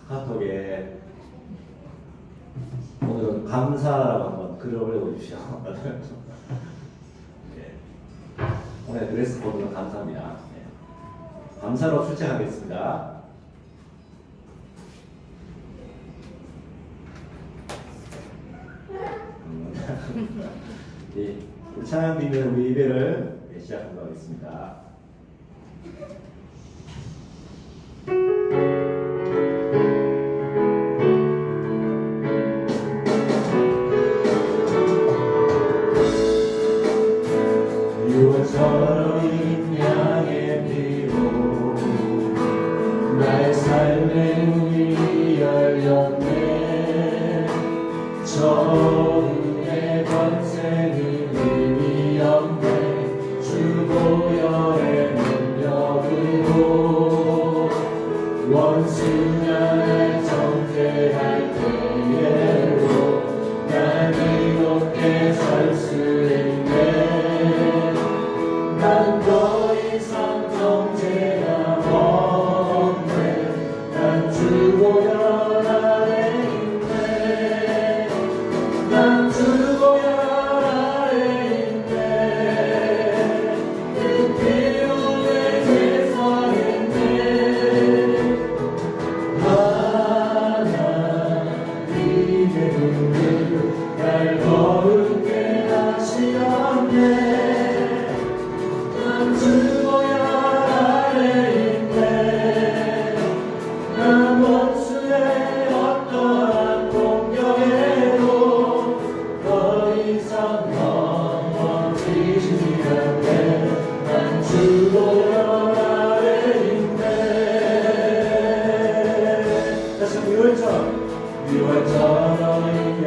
카톡에 오늘은 감사라고 한번 글을 올려주십시오. 네. 오늘 드레스 코드는 감사합니다. 네. 감사로 출첵하겠습니다. 네, 찬양 비밀 우리 예배를 시작하도록 하겠습니다. 유월처럼 양의 피로 나의 삶의 문이 열렸네. 처음의 권세는 의미 없네. 주 보혈의 능력으로 원수가 날 정죄할 때에도 난 이롭게 살 수 있네. 난 더 이상 정죄가 없네. 난 주 보혈 아래 있네. 난 주 보혈 아래 있네. 그 피로 내 죄사 있네. 하나님의 눈을 날 거룩게 하시었네. 난 주 보혈 아래 있네. 난 원수의 어떠한 공격에도 더 이상 넘어지지 않네. 난 주 보혈 아래 있네. 다시 한번 유월처럼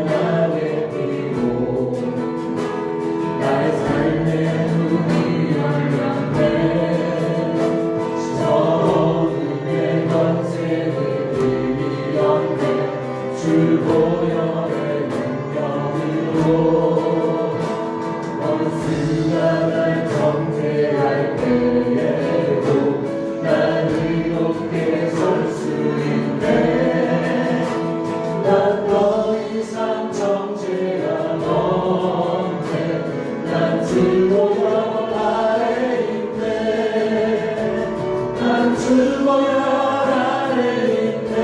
양의 피로 나의 삶의 문이 열렸네. 처음의 권세는 의미 없네. 주 보혈의 능력으로 원수가 날 정죄할 때에도 난 이롭게 설 수 있네. 난 더 이상 정죄가 없네. 난 주 보혈 아래 있네. 난 주 보혈 아래 있네.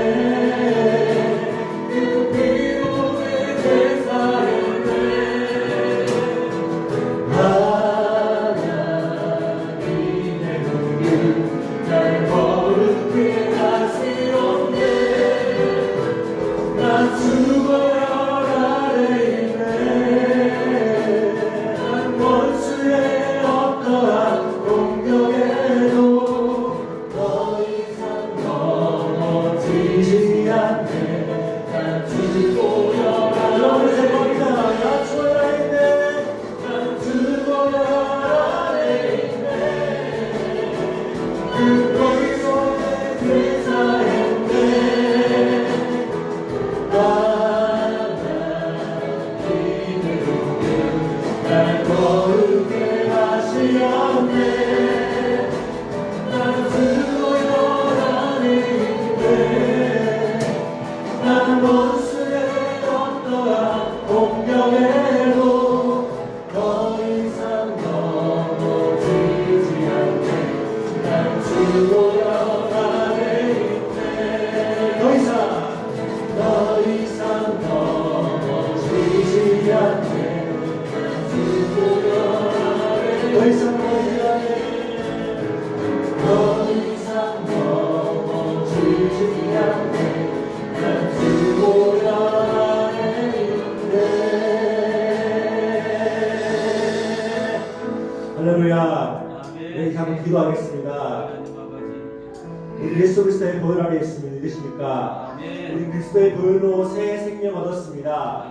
그 피로 내 죄사 있네. 하나님의 눈을 날 거룩게 하시옵네. 난 주 보혈 아래 있네. 난 원수의 어떠한 공격에도 더 이상 넘어지지 않네. 난 주 보혈 아래 있네. 난 주 보혈 있네. 난 주 보혈 아래 있네. 그 거기서 내 죄사 있네. 하나님의 눈을 날 거룩게 하시었네. 난 주 보혈 아래 있네. 난 원수의 어떠한 공격에도 더 이상 넘어지지 않네. 난 주 보혈 아래 있네. 더 이상 넘어지지 않네. 난 주 보혈 아래 더 이상 넘어지지 않네. 더 이상 넘어지지 않네. 난 주 보혈 아래 있네. 할렐루야. 이렇게 한번 기도하겠습니다. 우리 예수 그리스도의 보혈 아래 있음을 믿으십니까? 우리 그리스도의 보혈로 새 생명 얻었습니다.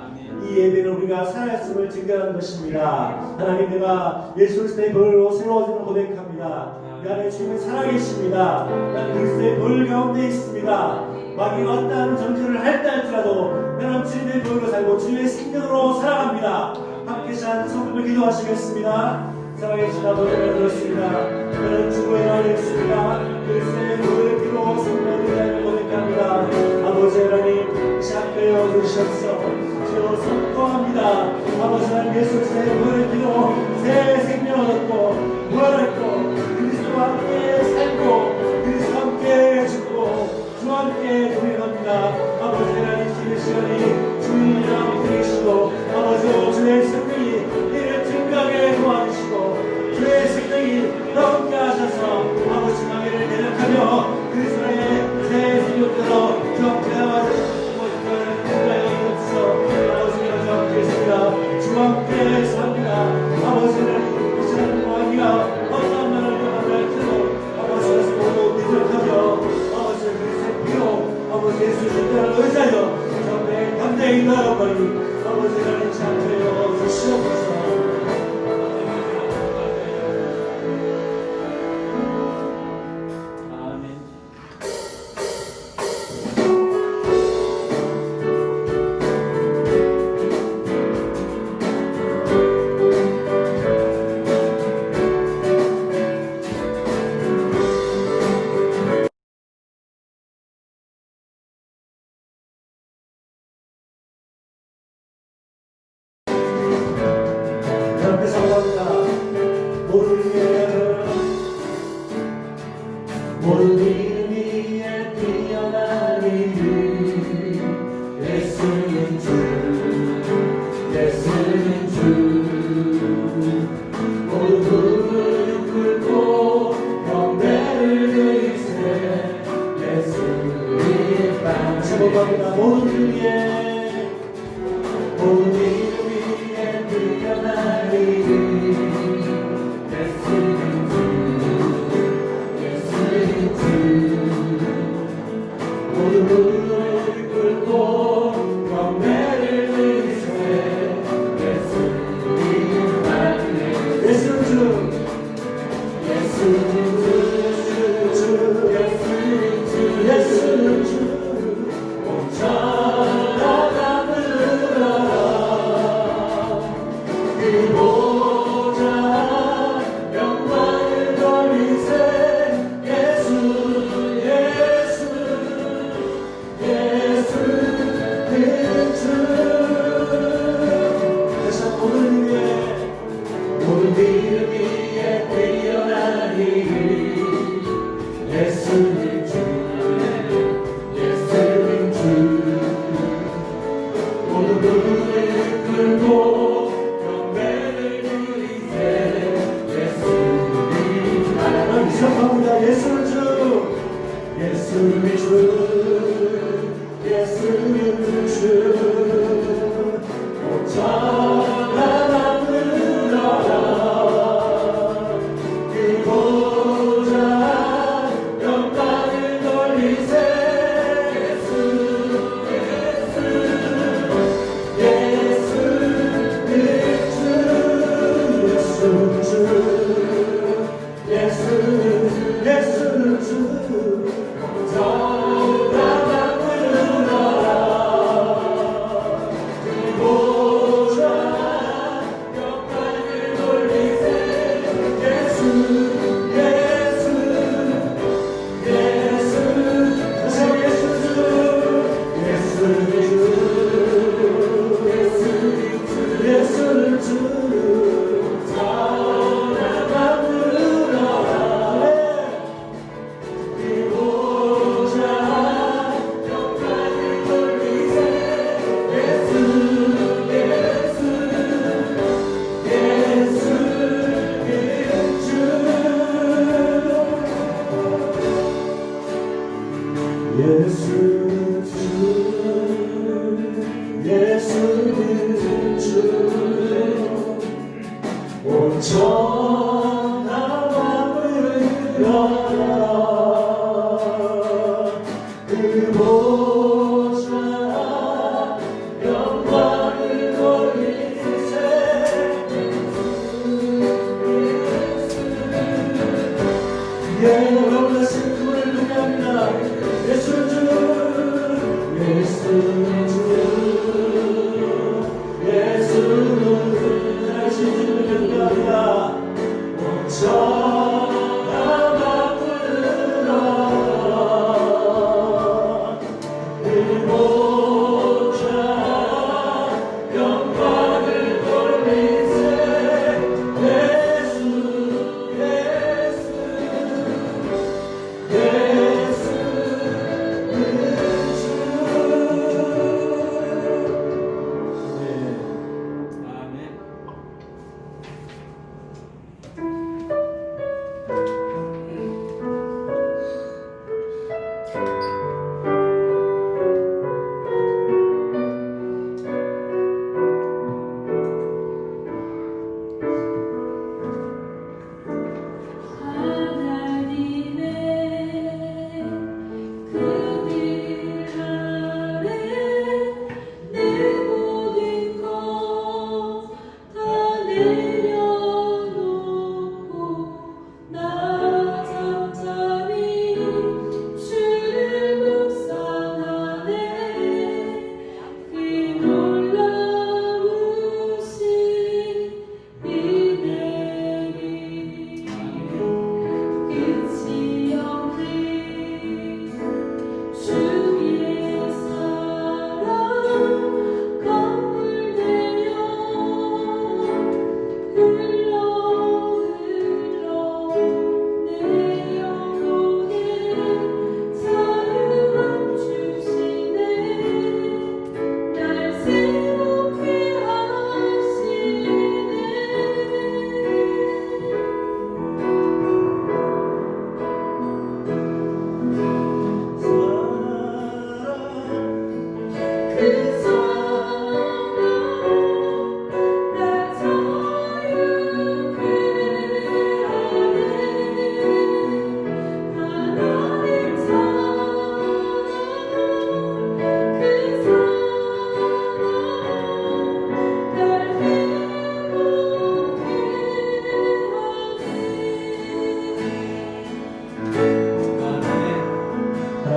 이 예배는 우리가 살아있음을 증거하는 것입니다. 하나님, 내가 예수 그리스도의 보혈로 새로워짐을 고백합니다. 내 안에 주님은 살아계십니다. 난 그리스도의 보혈 가운데 있습니다. 마귀가 어떠한 정죄를 할다 할지라도 나는 주님의 보혈로 살고 주님의 생명으로 살아갑니다. 함께 한 성도들 기도하시겠습니다. 살아계신 아버지 들었습니다. 나는 주보혈 안에 있습니다. 그리스도의 보혈의 피로 생명을 고백합니다. 예수 그리스도의 보혈을 믿어 새 생명 얻고 부활했고 그리스도와 함께 살고 그리스도와 함께 죽고 주와 함께 동행합니다. 아버지 하나님 지금 시간이 주님의 마음이 되시고 아버지 주의 생명이 이를 증가하게 도와주시고 주의 생명이 넘게 하셔서 아버지 마음을 대적하며 그리스도의 새 생명대로 주 앞에 나와서 주와 함께 삽니다. 아버지는 이 시간을 모아기가 어떠한 말을 할지라도 아버지께서 모두 대적하며 아버지의 그리스도의 피로 아버지 예수의 십자가를 의지하여 정말 담대히 나아가니 아버지 하나님 참되어 주시옵소서. 모든 이름 위에 뛰어나니 예수는 주 예수는 주 모든 무릎 꿇고 경배를 드리세 예수님 방 제목합니다. 모든 이름 위에 모든 이름 위에 뛰어나니 무릎을 꿇고 경배를 드리세 예수님 안에 예수는 주 예수는 주 예수는 주 온천하다 부르라 그 보좌 영광을 돌리세 예수 모든 이름 위에 뛰어나니 예수는 주 예수는 주 모든 무릎을 꿇고 경배를 드리세 예수님 하나님 시작합니다. 예수는 주 예수는 주 예수는 주 온전하다 부르라 그 보좌 영광을 돌리세 예수는 주 온전하다 부르라 그 보좌 영광을 돌리세 예수 예수는 주 전하다 부르라 그 보좌 영광을 돌리세 예수는 주 예수는 주 온전하다 부르라 그 보좌 영광을 돌리세 여러분의 슬픔을 노래합니다. 예수는 주 예수는 주 예수는 주 다시 주를 경배합니다. 온전하다 부르라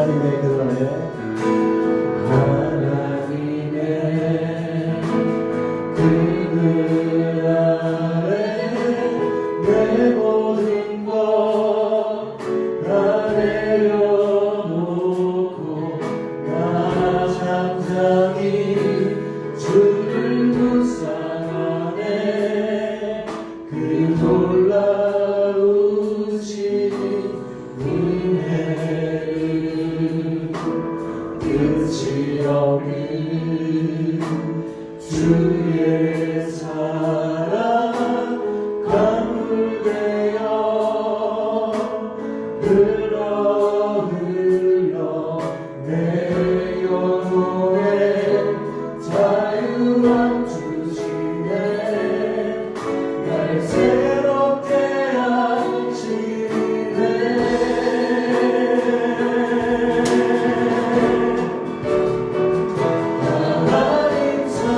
하나님의 그늘 안에 하나님의 그늘 아래 내 모든 것 다 내려놓고 나 잠잠히 주를 묵상하네. 그 놀라우신 은혜를 끝이 없는 주의 사랑 강물되어 흘러 흘러 내 영혼에 자유함 주시네. 날 새롭게 하시네. 하나님 사랑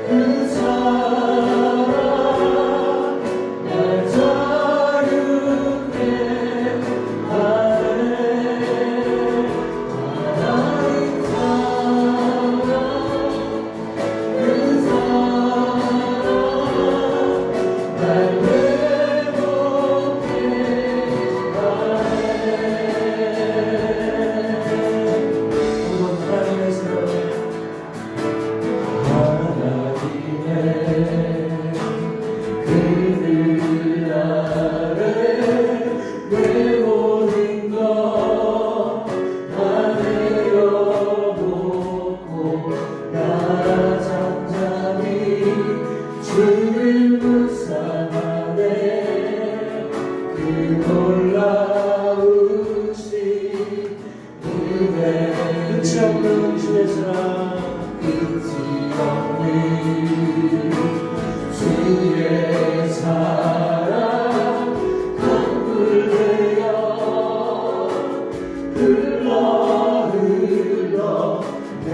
그 사랑 날 자유케 하네. 하나님 사랑 그 사랑 날 회복케 하네. 하나님의 사랑 하나님의 그늘 아래 내 모든 것 다 내려놓고 나 잠잠히 주를 묵상하네. 그 놀라우신 은혜 끝이 없는 주의 사랑 끝이 없는 주의 사랑 강물되어 흘러 흘러 내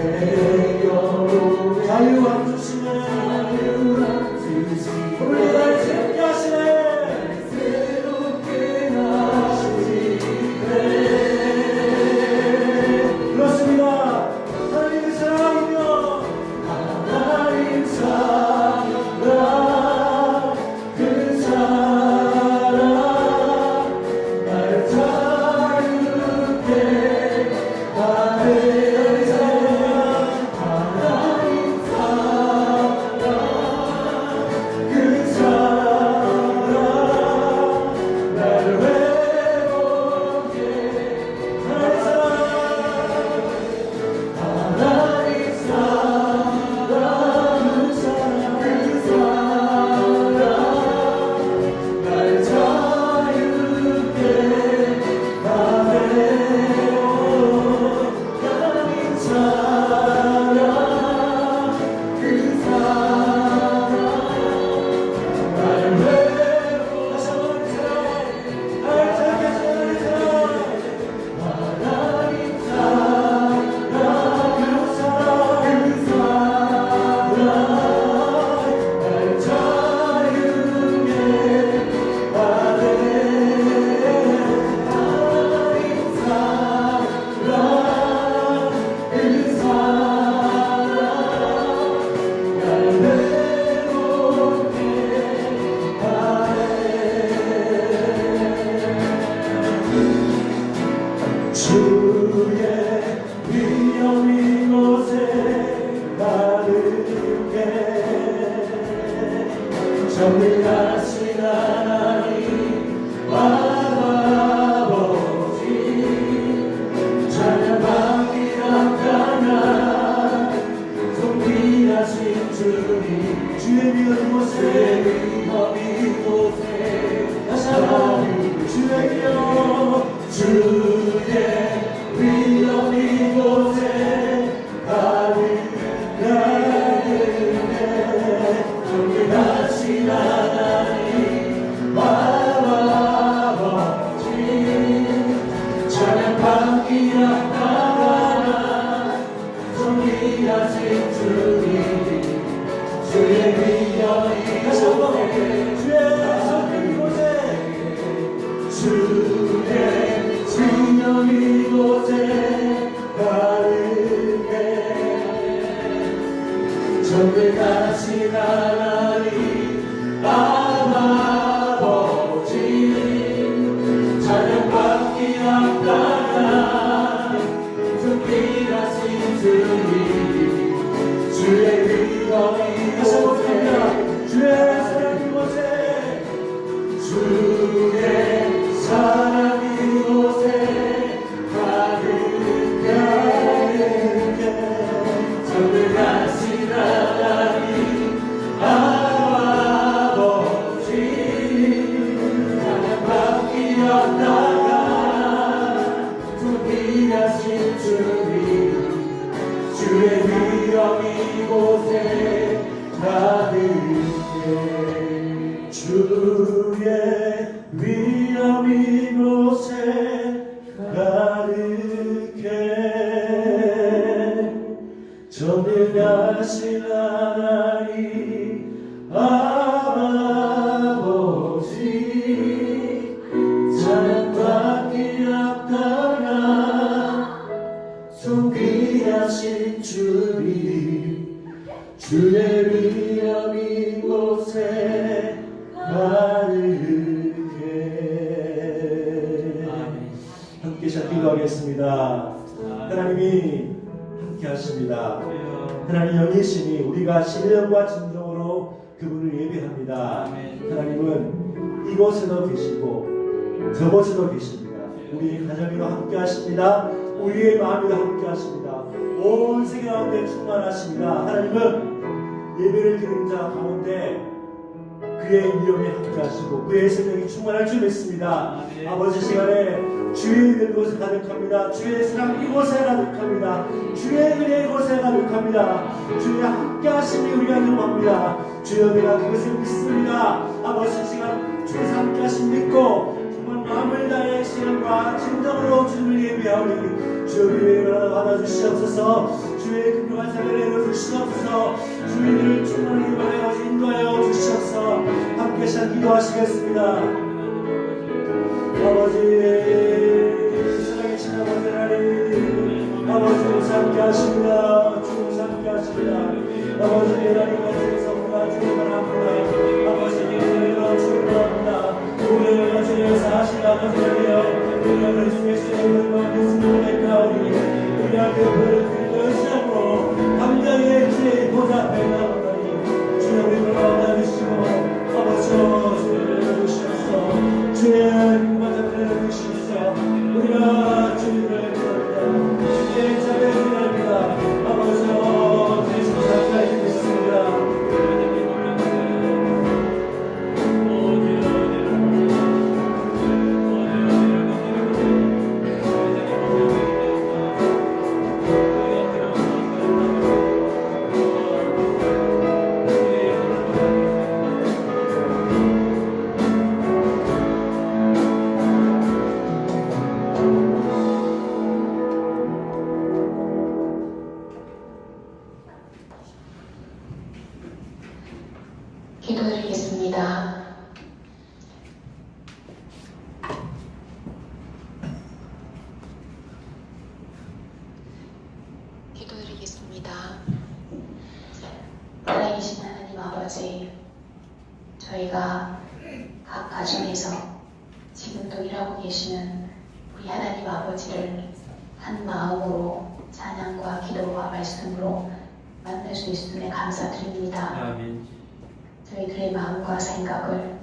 영혼에 자유함 주시네. 자유함 주시네. 우리 날 새롭게 하시네. 새롭게 하시네. 그렇습니다. 하나님의 사랑이며 하나님 사랑 그 사랑 날 자유케 하네. 하나님 사랑 그 사랑 날 회복케 하나님의 사랑 하나님 사랑 그 사랑 날 자유케 하네. 하나님 사랑 그 사랑 날 회복케 하나님 사랑 그 사랑 날 자유케 하네. 하나님 사랑 그 사랑 날 회복케 하네. 주의 위엄 이곳에 가득해 정리하신 하나님 아버지 찬양하기라 가나 존귀하신 주님 주의 미운 곳에 위엄 이곳에 다시 한번 주의 기억 주의 위엄 이곳에 가득해 존귀하신 하나님 아버지 찬양 받기라 나가나 존귀하신 주님 주의 위엄 다시 한번 이곳에 주의 성령 이곳에 주의 없다가 준비하신 주님 주의 위엄이 다시 한번 부탁드립니다. 주의 사랑 이곳에 주의 사랑 이곳에 가득해 저를 다시 나가니 아버지 사랑밖에 없다가 준비하신 주님 주의 위엄 이곳에 가득해 주의 위엄 이곳에 가득해 전능하신 하나님 아버지 사랑밖에 없다가 존귀하신 주님 주의 위엄 이곳에 가득해 함께 기도하겠습니다. 하나님이 함께 하십니다. 하나님 영이시니 우리가 신령과 진정으로 그분을 예배합니다. 하나님은 이곳에도 계시고 저곳에도 계십니다. 우리의 가정에도 함께 하십니다. 우리의 마음에도 함께 하십니다. 온 세계 가운데 충만하십니다. 하나님은 예배를 드리는 자 가운데 그의 위엄에 함께 하시고 그의 생명이 충만할 줄 믿습니다. 아버지 시간에 주의 있는 곳에 가득합니다. 주의 사랑 이곳에 가득합니다. 주의 은혜 이곳에 가득합니다. 주의 함께 하심이 우리가 경험합니다. 주여 내가 그것을 믿습니다. 아버지 시간 주께서 함께 하심 믿고 정말 마음을 다해 시간과 진정으로 주를 예배하오니 주여 우리의 예배를 받아주시옵소서. 주의 긍휼한 사랑을 내려주시옵소서. 주님을 충만하게 받아 인도하여 주시옵소서. 함께 시간 기도하시겠습니다. 아버지 사랑이신 아버지 하나님 아버지 우리 함께 하십니다. 주님 함께 하십니다. 아버지 하나님 말씀에서 우리가 주님 바랍니다. 아버지 주님을 주님 바랍니다. 우리를 주님에서 하신 아버지 하나님 우리가 그 중에 주님을 믿음으로 맺가오니 우리가 그 불을 시작으로 감정의 주의 보좌 앞에 나오다니 주님 우리를 받아주시고 아버지 주님을 주시옵소서. 주의 우리가 주님을 부릅니다. 주의 자비를 기다립니다. 아버지 예수 감사히 믿습니다. 기도드리겠습니다. 기도드리겠습니다. 살아계신 하나님 아버지, 저희가 각 가정에서 지금도 일하고 계시는 우리 하나님 아버지를 한 마음으로 찬양과 기도와 말씀으로 만날 수 있음에 감사드립니다. 아멘. 저희들의 마음과 생각을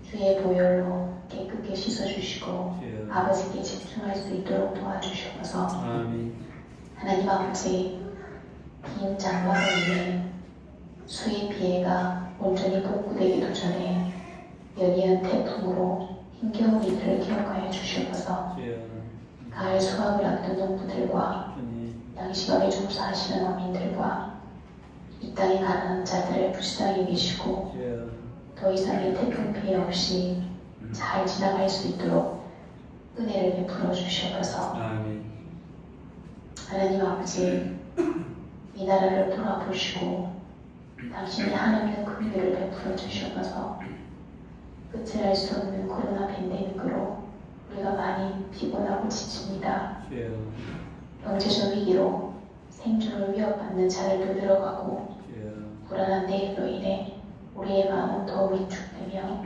주의 보혈로 깨끗게 씻어주시고 아버지께 집중할 수 있도록 도와주셔서 아멘. 하나님 아버지, 긴 장마로 인해 수해 피해가 온전히 복구되기도 전에 연이은 태풍으로 힘겨운 이들을 기억하여 주시옵소서. 가을 수확을 앞둔 농부들과 양식업에 종사하시는 어민들과 이 땅에 가난한 자들을 불쌍히 계시고 더 이상의 태풍 피해 없이 잘 지나갈 수 있도록 은혜를 베풀어 주시옵소서. 하나님 아버지, 이 나라를 돌아보시고 당신이 하나님의 긍휼을 베풀어 주시옵소서. 끝을 알 수 없는 코로나 팬데믹으로 우리가 많이 피곤하고 지칩니다. 경제적 위기로 생존을 위협받는 자들도 늘어가고 불안한 내일로 인해 우리의 마음은 더욱 위축되며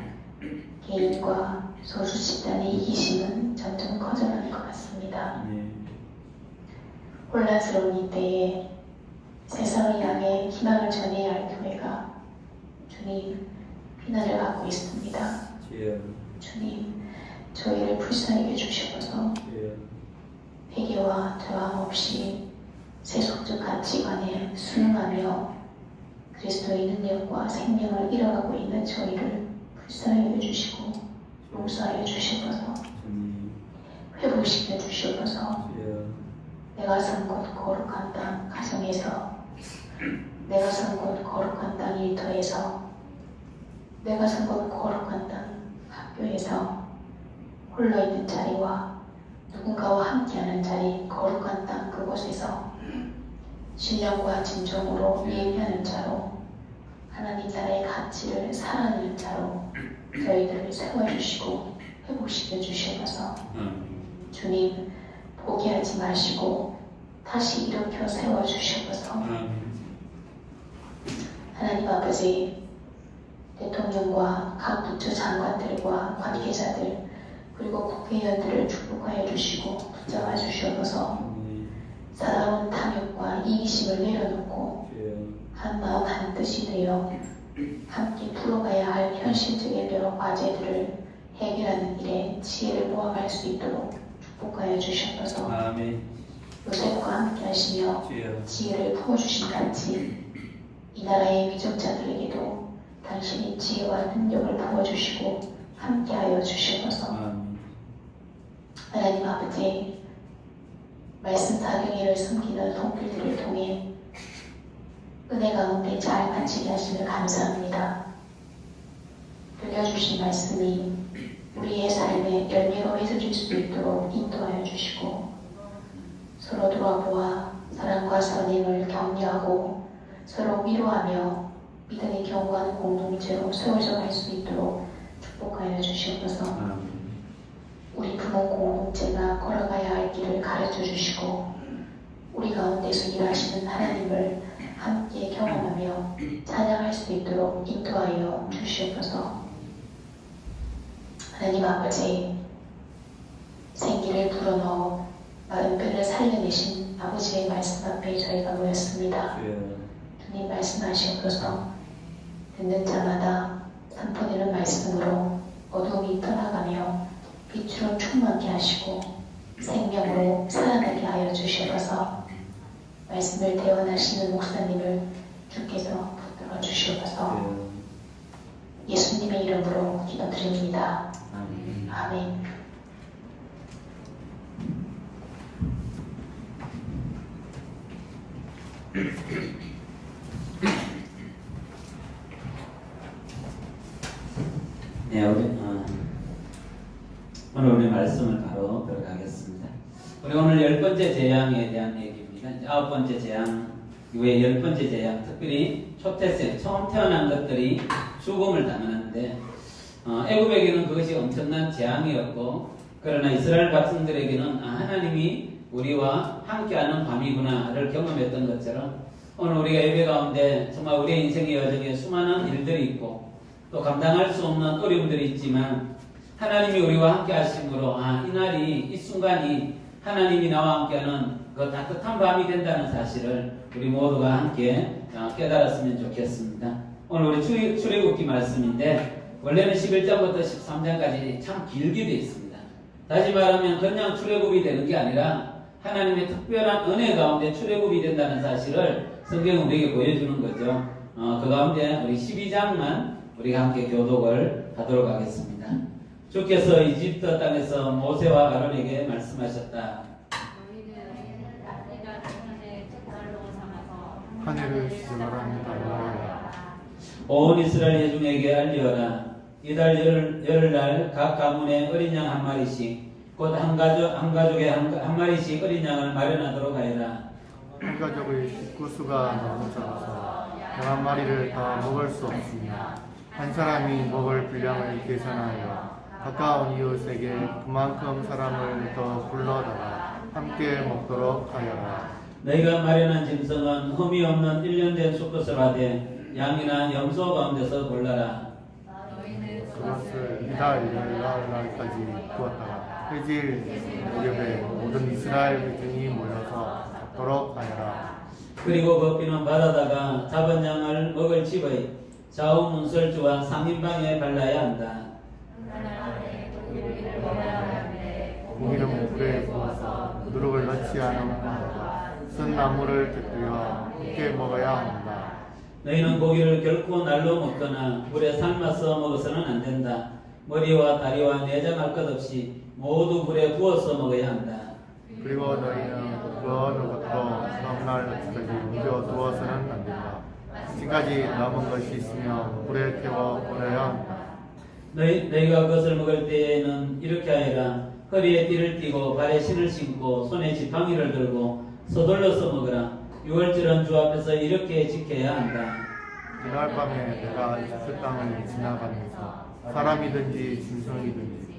개인과 소수 집단의 이기심은 점점 커져가는 것 같습니다. 혼란스러운 이때에 세상을 향해 희망을 전해야 할 교회가 주님 비난을 받고 있습니다. 주님 저희를 불쌍히 여주셔서 회개와 저항 없이 세속적 가치관에 순응하며 그리스도의 능력과 생명을 잃어가고 있는 저희를 불쌍히 여주시고 용서하여 주시옵소서. 회복시켜 주시옵소서. 내가 산 곳 거룩한 땅 가정에서, 내가 산 곳 거룩한 땅 일터에서, 내가 산 곳 거룩한 땅 학교에서, 홀로 있는 자리와 누군가와 함께하는 자리 거룩한 땅 그곳에서 신령과 진정으로 예배하는 자로, 하나님 나라의 가치를 살아내는 자로 저희들을 세워주시고 회복시켜 주시옵소서. 주님 포기하지 마시고 다시 일으켜 세워주시옵소서. 하나님 아버지, 대통령과 각 부처 장관들과 관계자들 그리고 국회의원들을 축복하여 주시고 붙잡아 주시옵소서. 살아온 탐욕과 이기심을 내려놓고 한마음 한뜻이 되어 함께 풀어가야 할 현실적인 여러 과제들을 해결하는 일에 지혜를 모아갈 수 있도록 축복하여 주시옵소서. 요셉과 함께 하시며 지혜를 부어주신 같이 이 나라의 위정자들에게도 당신이 지혜와 능력을 부어주시고 함께하여 주시옵소서. 하나님 아버지, 말씀 사경회를 섬기는 동필들을 통해 은혜 가운데 잘 마치게 하시며 감사합니다. 들려주신 말씀이 우리의 삶에 열매로 맺어질 수 있도록 인도하여 주시고 서로 돌아보아 사랑과 선행을 격려하고 서로 위로하며 믿음의 경고하는 공동체로 세워져 갈 수 있도록 축복하여 주시옵소서. 우리 부모 공동체가 걸어가야 할 길을 가르쳐 주시고 우리 가운데서 일하시는 하나님을 함께 경험하며 찬양할 수 있도록 인도하여 주시옵소서. 하나님 아버지, 생기를 불어넣어 마음뼈를 살려내신 아버지의 말씀 앞에 저희가 모였습니다. 주님 말씀하시옵소서. 듣는 자마다 선포되는 말씀으로 어두움이 떠나가며 빛으로 충만케 하시고 생명으로 살아나게 하여 주시옵소서. 말씀을 대원하시는 목사님을 주께서 붙들어 주시옵소서. 예수님의 이름으로 기도드립니다. 아멘. 네, 오늘 우리 말씀을 바로 들어가겠습니다. 우리 오늘 10번째 재앙에 대한 얘기입니다. 9번째 재앙 이후에 10번째 재앙, 특별히 초태생, 처음 태어난 것들이 죽음을 당하는데 애굽에게는 그것이 엄청난 재앙이었고, 그러나 이스라엘 백성들에게는 하나님이 우리와 함께하는 밤이구나를 경험했던 것처럼 오늘 우리가 예배 가운데 정말 우리의 인생의 여정에 수많은 일들이 있고 또 감당할 수 없는 어려움들이 있지만 하나님이 우리와 함께 하심으로 이날이, 이 순간이 하나님이 나와 함께하는 그 따뜻한 밤이 된다는 사실을 우리 모두가 함께 깨달았으면 좋겠습니다. 오늘 우리 출애굽기 말씀인데 원래는 11장부터 13장까지 참 길게 되어 있습니다. 다시 말하면 그냥 출애굽이 되는 게 아니라 하나님의 특별한 은혜 가운데 출애굽이 된다는 사실을 성경은 우리에게 보여주는 거죠. 그 가운데 우리 12장만 우리가 함께 교독을 하도록 하겠습니다. 주께서 이집트 땅에서 모세와 아론에게 말씀하셨다. 하늘을 시작하라. 온 이스라엘 회중에게 알리어라. 이달 열흘날 각 가문에 어린 양 한 마리씩, 곧 한 가족에 한 마리씩 어린 양을 마련하도록 하여라. 한 가족의 식구수가 너무 적어서 양 한 마리를 다 먹을 수 없습니다. 한 사람이 먹을 분량을 계산하여 가까운 이웃에게 그만큼 사람을 더 불러다가 함께 먹도록 하여라. 너희가 마련한 짐승은 흠이 없는 1년 된 수컷을 하되 양이나 염소 가운데서 골라라. 그것을 이달 열날까지 두었다가 해질 무렵에 모든 이스라엘 백성이 모여서 잡도록 하여라. 그리고 그 피는 받아다가 잡은 양을 먹을 집의 좌우 문설주와 상인방에 발라야 한다. 고기는 불에 구워서 누룩을 넣지 않은 것보다 쓴 나무를 곁들여 함께 먹어야 한다. 너희는 고기를 결코 날로 먹거나 불에 삶아서 먹어서는 안 된다. 머리와 다리와 내장할 것 없이 모두 불에 구워서 먹어야 한다. 그리고 너희는 그 어느 것도 다음날까지 옮겨 두어서는 안 된다. 지금까지 남은 것이 있으면 불에 태워 버려야 한다. 너희가 그것을 먹을 때에는 이렇게 하여라. 허리에 띠를 띠고 발에 신을 신고 손에 지팡이를 들고 서둘러서 먹으라. 유월절은 주 앞에서 이렇게 지켜야 한다. 이날 밤에 내가 이집트 땅을 지나가면서 사람이든지 짐승이든지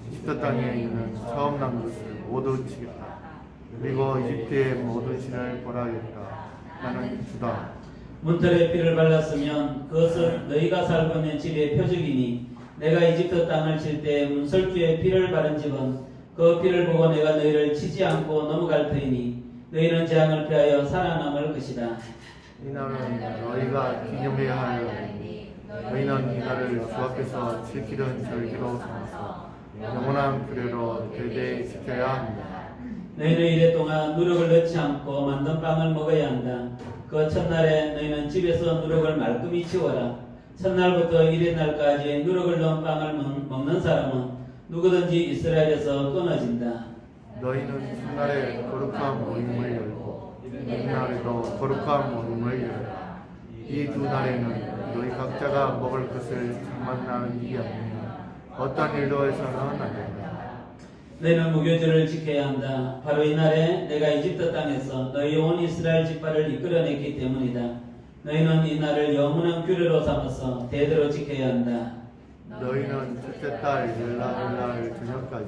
이집트 땅에 있는 처음 난 것을 모두 치겠다. 그리고 이집트의 모든 신을 벌하겠다. 나는 주다. 문틀에 피를 발랐으면 그것은 너희가 살고 있는 집의 표적이니 내가 이집트 땅을 칠 때 문설주에 피를 바른 집은 그 피를 보고 내가 너희를 치지 않고 넘어갈 터이니 너희는 재앙을 피하여 살아남을 것이다. 이날은 너희가 기념해야 할 날이니 너희는 이날을 주 앞에서 지키던 절기로 삼아서 영원한 규례로 대대 지켜야 한다. 너희는 이래 동안 누룩을 넣지 않고 만든 빵을 먹어야 한다. 그 첫날에 너희는 집에서 누룩을 말끔히 치워라. 첫날부터 이래 날까지 누룩을 넣은 빵을 먹는 사람은 누구든지 이스라엘에서 끊어진다. 너희는 첫날에 거룩한 모임을 열고 이날에도 거룩한 모임을 열라. 이 두 날에는 너희 각자가 먹을 것을 장만하는 일이 아니면 어떤 일도 해서는 안 된다. 너희는 무교절을 지켜야 한다. 바로 이날에 내가 이집트 땅에서 너희 온 이스라엘 지파를 이끌어냈기 때문이다. 너희는 이 날을 영원한 규례로 삼아서 대대로 지켜야 한다. 너희는 첫째 달 열날 저녁까지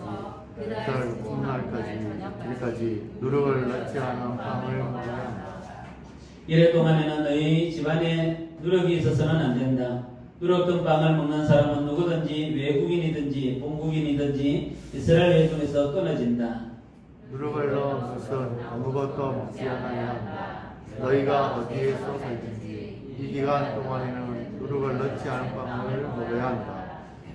달 훗날까지 누룩을 넣지 않은 빵을 먹어야 한다. 이래 동안에는 너희 집안에 누룩이 있어서는 안 된다. 누룩 든 빵을 먹는 사람은 누구든지 외국인이든지 본국인이든지 이스라엘 회중에서 끊어진다. 누룩을 넣은 것은 아무것도 먹지 않아야 한다. 너희가 어디에서 살든지 이 기간 동안에는 누룩을 넣지 않은 빵을 먹어야 한다.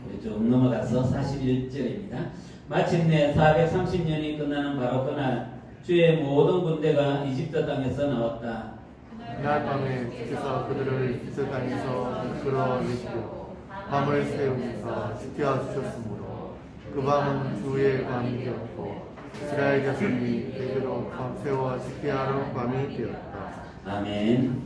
우리 좀 넘어가서 41절입니다. 마침내 430년이 끝나는 바로 그날 주의 모든 군대가 이집트 땅에서 나왔다. 그날 밤에 주께서 그들을 이집트 땅에서 이끌어내시고 밤을 새우면서 지켜주셨으므로 그 밤은 주의 밤이 되었고 이스라엘 자손이 대대로 밤새워 지켜하는 밤이 되었다. 아멘.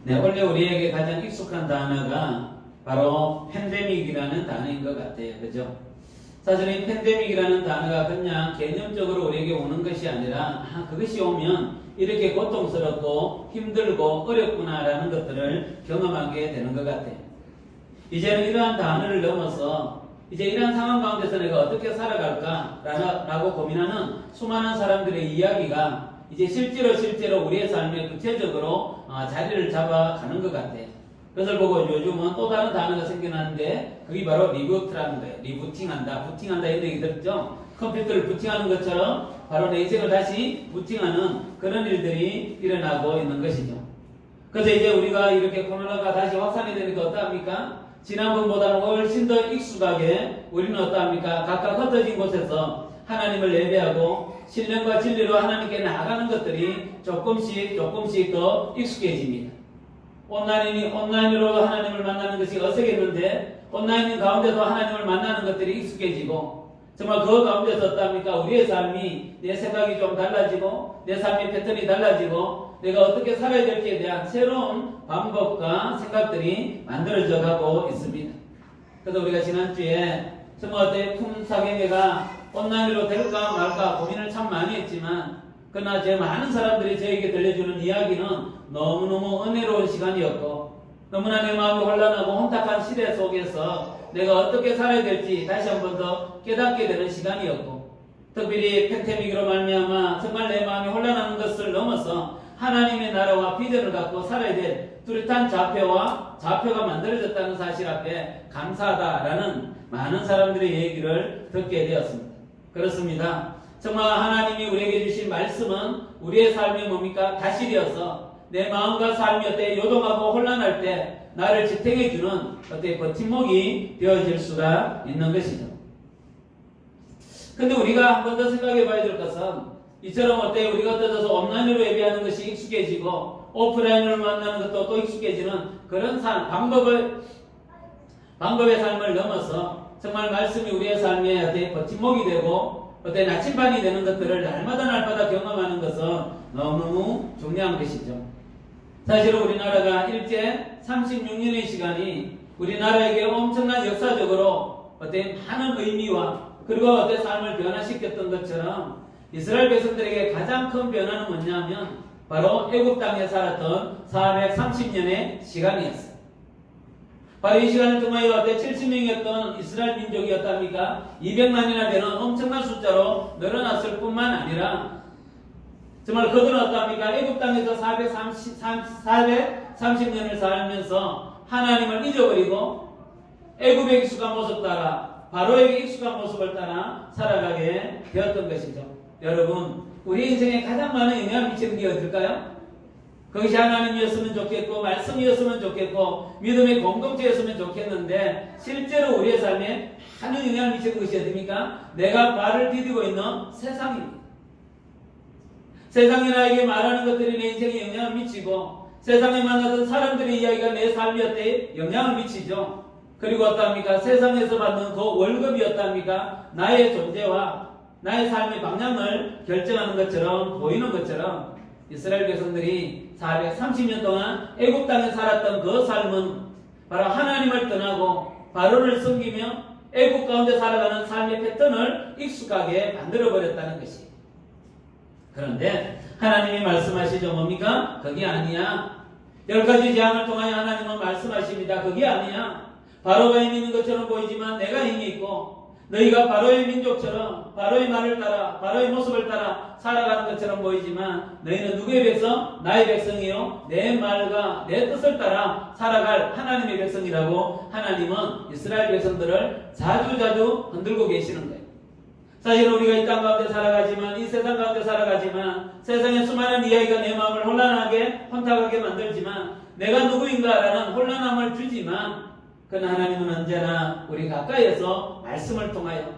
네, 원래 우리에게 가장 익숙한 단어가 바로 팬데믹이라는 단어인 것 같아요. 그죠? 사실 이 팬데믹이라는 단어가 그냥 개념적으로 우리에게 오는 것이 아니라 그것이 오면 이렇게 고통스럽고 힘들고 어렵구나라는 것들을 경험하게 되는 것 같아요. 이제는 이러한 단어를 넘어서 이제 이러한 상황 가운데서 내가 어떻게 살아갈까라고 고민하는 수많은 사람들의 이야기가 이제 실제로 우리의 삶에 구체적으로 자리를 잡아가는 것 같아요. 그것을 보고 요즘은 또 다른 단어가 생겨나는데 그게 바로 리부트라는 거예요. 리부팅한다, 부팅한다 이런 얘기 들었죠? 컴퓨터를 부팅하는 것처럼 바로 내 인생을 다시 부팅하는 그런 일들이 일어나고 있는 것이죠. 그래서 이제 우리가 이렇게 코로나가 다시 확산이 되니까 어떠합니까? 지난번보다는 훨씬 더 익숙하게 우리는 어떠합니까? 각각 흩어진 곳에서 하나님을 예배하고 신령과 진리로 하나님께 나아가는 것들이 조금씩 더 익숙해집니다. 온라인으로 하나님을 만나는 것이 어색했는데 온라인 가운데도 하나님을 만나는 것들이 익숙해지고 정말 그 가운데서 어떠합니까? 우리의 삶이 내 생각이 좀 달라지고 내 삶의 패턴이 달라지고 내가 어떻게 살아야 될지에 대한 새로운 방법과 생각들이 만들어져 가고 있습니다. 그래서 우리가 지난주에 정말 어때 품사경회가 온라인으로 될까 말까 고민을 참 많이 했지만 그러나 제 많은 사람들이 저에게 들려주는 이야기는 너무너무 은혜로운 시간이었고 너무나 내 마음이 혼란하고 혼탁한 시대 속에서 내가 어떻게 살아야 될지 다시 한 번 더 깨닫게 되는 시간이었고 특별히 팬데믹으로 말미암아 정말 내 마음이 혼란하는 것을 넘어서 하나님의 나라와 비전을 갖고 살아야 될 뚜렷한 좌표가 만들어졌다는 사실 앞에 감사하다라는 많은 사람들의 얘기를 듣게 되었습니다. 그렇습니다. 정말 하나님이 우리에게 주신 말씀은 우리의 삶이 뭡니까? 다시되어서 내 마음과 삶이 어때 요동하고 혼란할 때 나를 지탱해주는 어때 버팀목이 되어질 수가 있는 것이죠. 근데 우리가 한 번 더 생각해 봐야 될 것은 이처럼 어때 우리가 뜯어서 온라인으로 예배하는 것이 익숙해지고 오프라인으로 만나는 것도 또 익숙해지는 그런 삶, 방법의 삶을 넘어서 정말 말씀이 우리의 삶에 어때 버팀목이 되고 어때 나침반이 되는 것들을 날마다 경험하는 것은 너무너무 중요한 것이죠. 사실은 우리나라가 일제 36년의 시간이 우리나라에게 엄청난 역사적으로 어때 많은 의미와 그리고 어때 삶을 변화시켰던 것처럼 이스라엘 백성들에게 가장 큰 변화는 뭐냐면 바로 애굽 땅에 살았던 430년의 시간이었어요. 바로 이 시간을 통하여 어때 70명이었던 이스라엘 민족이었답니까? 200만이나 되는 엄청난 숫자로 늘어났을 뿐만 아니라 정말 그들은 어떠합니까? 애굽 땅에서 430년을 살면서 하나님을 잊어버리고 애굽에 익숙한 모습 따라 바로에게 익숙한 모습을 따라 살아가게 되었던 것이죠. 여러분, 우리 인생에 가장 많은 영향을 미치는 게 어딜까요? 그것이 하나님이었으면 좋겠고 말씀이었으면 좋겠고 믿음의 공동체였으면 좋겠는데 실제로 우리의 삶에 많은 영향을 미치는 것이 어디입니까? 내가 발을 디디고 있는 세상입니다. 세상이 나에게 말하는 것들이 내 인생에 영향을 미치고 세상에 만나던 사람들의 이야기가 내 삶에 영향을 미치죠. 그리고 어떠합니까? 세상에서 받는 그 월급이 어떠합니까? 나의 존재와 나의 삶의 방향을 결정하는 것처럼 보이는 것처럼 이스라엘 백성들이 430년 동안 애굽 땅에 살았던 그 삶은 바로 하나님을 떠나고 바로를 섬기며 애굽 가운데 살아가는 삶의 패턴을 익숙하게 만들어버렸다는 것이. 그런데 하나님이 말씀하시죠. 뭡니까? 그게 아니야. 10가지 재앙을 통하여 하나님은 말씀하십니다. 그게 아니야. 바로가 힘이 있는 것처럼 보이지만 내가 힘이 있고 너희가 바로의 민족처럼 바로의 말을 따라 바로의 모습을 따라 살아가는 것처럼 보이지만 너희는 누구의 백성? 나의 백성이요 내 말과 내 뜻을 따라 살아갈 하나님의 백성이라고 하나님은 이스라엘 백성들을 자주자주 흔들고 계시는 거예요. 사실 우리가 이 땅 가운데 살아가지만 이 세상 가운데 살아가지만 세상의 수많은 이야기가 내 마음을 혼란하게 혼탁하게 만들지만 내가 누구인가라는 혼란함을 주지만 그러나 하나님은 언제나 우리 가까이에서 말씀을 통하여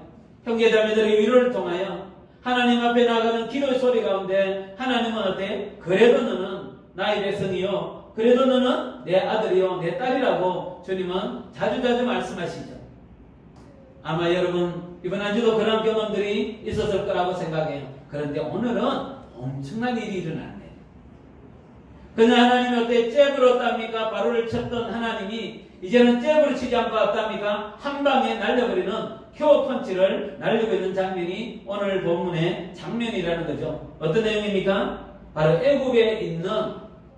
형제자매들의 위로를 통하여 하나님 앞에 나가는 기도의 소리 가운데 하나님은 어때? 그래도 너는 나의 백성이요 그래도 너는 내 아들이요 내 딸이라고 주님은 자주자주 말씀하시죠. 아마 여러분 이번 한 주도 그런 경험들이 있었을 거라고 생각해요. 그런데 오늘은 엄청난 일이 일어났네요. 그러나 하나님이 어때? 잽으로 어떻답니까? 바로를 쳤던 하나님이 이제는 잽으로 치지 않고 어떻답니까? 한 방에 날려버리는 큐어 펀치를 날리고 있는 장면이 오늘 본문의 장면이라는 거죠. 어떤 내용입니까? 바로 애굽에 있는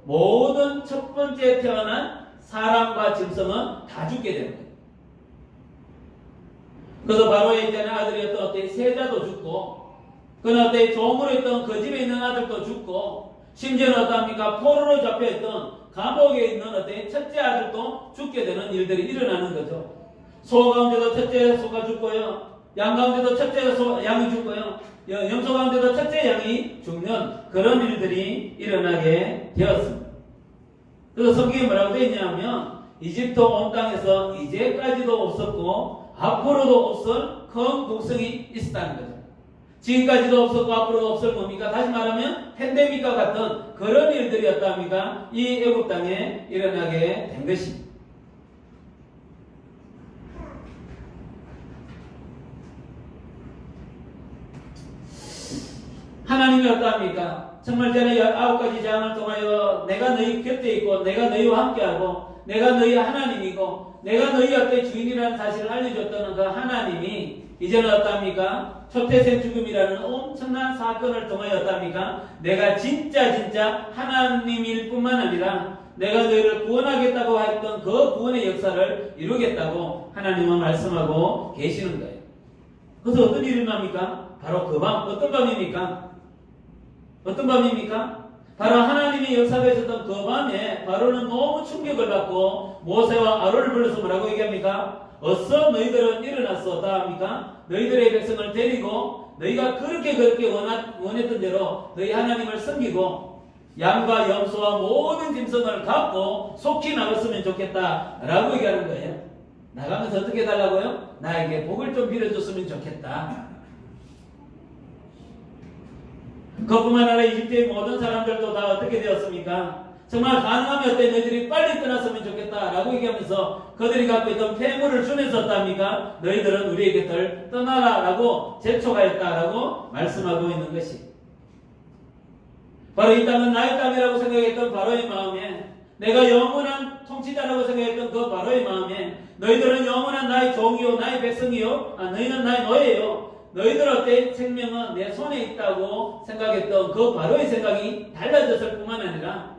모든 첫 번째 태어난 사람과 짐승은 다 죽게 되는 거예요. 그래서 바로의 있잖아요. 아들이었던 어때? 세자도 죽고 그는 어때? 종으로 있던 그 집에 있는 아들도 죽고 심지어는 어떠합니까? 포로로 잡혀있던 감옥에 있는 어때? 첫째 아들도 죽게 되는 일들이 일어나는 거죠. 소 가운데도 첫째 소가 죽고요. 양 가운데도 첫째 양이 죽고요. 염소 가운데도 첫째 양이 죽는 그런 일들이 일어나게 되었습니다. 그래서 성경에 뭐라고 되어 있냐면 이집트 온 땅에서 이제까지도 없었고 앞으로도 없을 큰 곡성이 있었다는 거죠. 지금까지도 없었고 앞으로도 없을 뭡니까? 다시 말하면 팬데믹과 같은 그런 일들이 어떠합니까? 이 애굽 땅에 일어나게 된 것입니다. 하나님이 어떠합니까? 정말 전에 9가지 재앙을 통하여 내가 너희 곁에 있고 내가 너희와 함께하고 내가 너희 하나님이고 내가 너희 어때 주인이라는 사실을 알려줬다는 그 하나님이 이제는 어떠합니까? 초태생 죽음이라는 엄청난 사건을 통하여 어떠합니까? 내가 진짜 하나님일 뿐만 아니라 내가 너희를 구원하겠다고 했던 그 구원의 역사를 이루겠다고 하나님은 말씀하고 계시는 거예요. 그래서 어떤 일이 일어납니까? 바로 그 밤, 어떤 밤입니까? 어떤 밤입니까? 바로 하나님의 역사가 있었던 그 밤에 바로는 너무 충격을 받고 모세와 아론을 불러서 뭐라고 얘기합니까? 어서 너희들은 일어나서 어떠 합니까? 너희들의 백성을 데리고 너희가 그렇게 원했던 대로 너희 하나님을 섬기고 양과 염소와 모든 짐승을 갖고 속히 나갔으면 좋겠다 라고 얘기하는 거예요. 나가면서 어떻게 해달라고요? 나에게 복을 좀 빌어줬으면 좋겠다. 그뿐만 아니라 이집트의 모든 사람들도 다 어떻게 되었습니까? 정말 가능하면 어때 너희들이 빨리 떠났으면 좋겠다 라고 얘기하면서 그들이 갖고 있던 폐물을 주면서 어떠합니까? 너희들은 우리의 곁을 떠나라 라고 재촉하였다 라고 말씀하고 있는 것이 바로 이 땅은 나의 땅이라고 생각했던 바로의 마음에 내가 영원한 통치자라고 생각했던 그 바로의 마음에 너희들은 영원한 나의 종이요 나의 백성이요 너희는 나의 노예요. 너희들 어때? 생명은 내 손에 있다고 생각했던 그 바로의 생각이 달라졌을 뿐만 아니라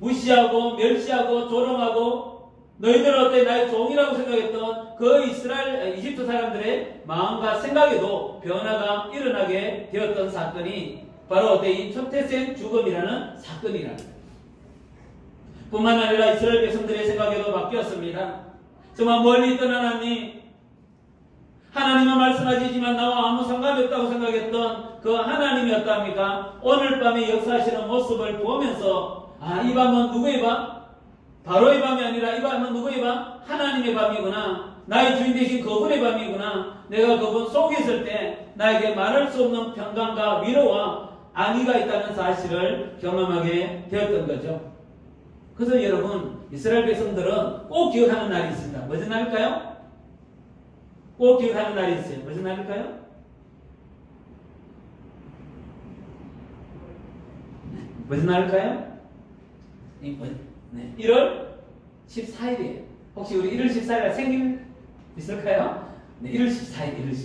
무시하고 멸시하고 조롱하고 너희들 어때? 나의 종이라고 생각했던 그 이집트 사람들의 마음과 생각에도 변화가 일어나게 되었던 사건이 바로 어때? 이 첩태생 죽음이라는 사건이라. 뿐만 아니라 이스라엘 백성들의 생각에도 바뀌었습니다. 정말 멀리 있던 하나님은 말씀하시지만 나와 아무 상관이 없다고 생각했던 그 하나님이 어떠합니까? 오늘 밤에 역사하시는 모습을 보면서 이 밤은 누구의 밤? 바로의 밤이 아니라 이 밤은 누구의 밤? 하나님의 밤이구나. 나의 주인 되신 그분의 밤이구나. 내가 그분 속에 있을 때 나에게 말할 수 없는 평강과 위로와 안위가 있다는 사실을 경험하게 되었던 거죠. 그래서 여러분 이스라엘 백성들은 꼭 기억하는 날이 있습니다. 무슨 날일까요? 꼭 기억하는 날이 있어요. 무슨 날일까요? 무슨 날일까요? 1월 14일이에요. 혹시 우리 1월 14일에 생일 있을까요? 네, 1월 14일.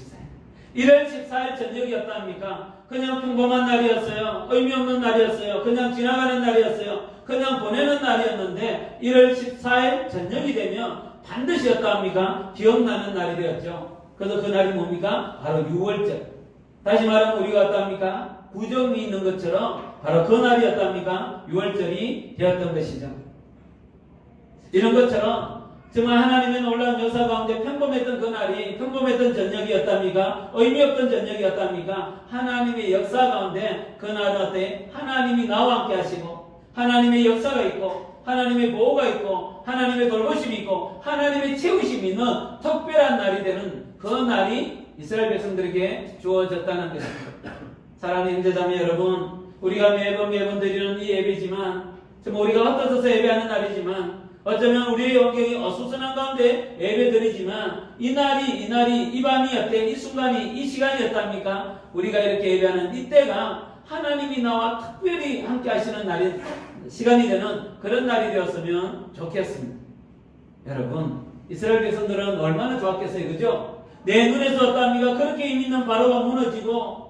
1월 14일 저녁이었답니까? 그냥 평범한 날이었어요. 의미 없는 날이었어요. 그냥 지나가는 날이었어요. 그냥 보내는 날이었는데 1월 14일 저녁이 되면 반드시 어떠합니까? 기억나는 날이 되었죠. 그래서 그 날이 뭡니까? 바로 6월절. 다시 말하면 우리가 어떠합니까? 구정이 있는 것처럼 바로 그 날이 어떠합니까? 6월절이 되었던 것이죠. 이런 것처럼 정말 하나님의 놀라운 역사 가운데 평범했던 그 날이 평범했던 저녁이었답니까? 의미 없던 저녁이었답니까? 하나님의 역사 가운데 그 날은 어때? 하나님이 나와 함께 하시고 하나님의 역사가 있고 하나님의 보호가 있고 하나님의 돌보심이 있고 하나님의 채우심이 있는 특별한 날이 되는 그 날이 이스라엘 백성들에게 주어졌다는 것입니다. 사랑하는 형제자매 여러분, 우리가 매번 드리는 이 예배지만 정말 우리가 흩어져서 예배하는 날이지만 어쩌면 우리의 영경이 어수선한 가운데 예배드리지만 이 날이 이 밤이 어때? 이 순간이 이 시간이었답니까? 우리가 이렇게 예배하는 이때가 하나님이 나와 특별히 함께 하시는 날이 시간이 되는 그런 날이 되었으면 좋겠습니다. 여러분 이스라엘 백성들은 얼마나 좋았겠어요. 그죠? 내 눈에서 어떠합니까? 그렇게 힘 있는 바로가 무너지고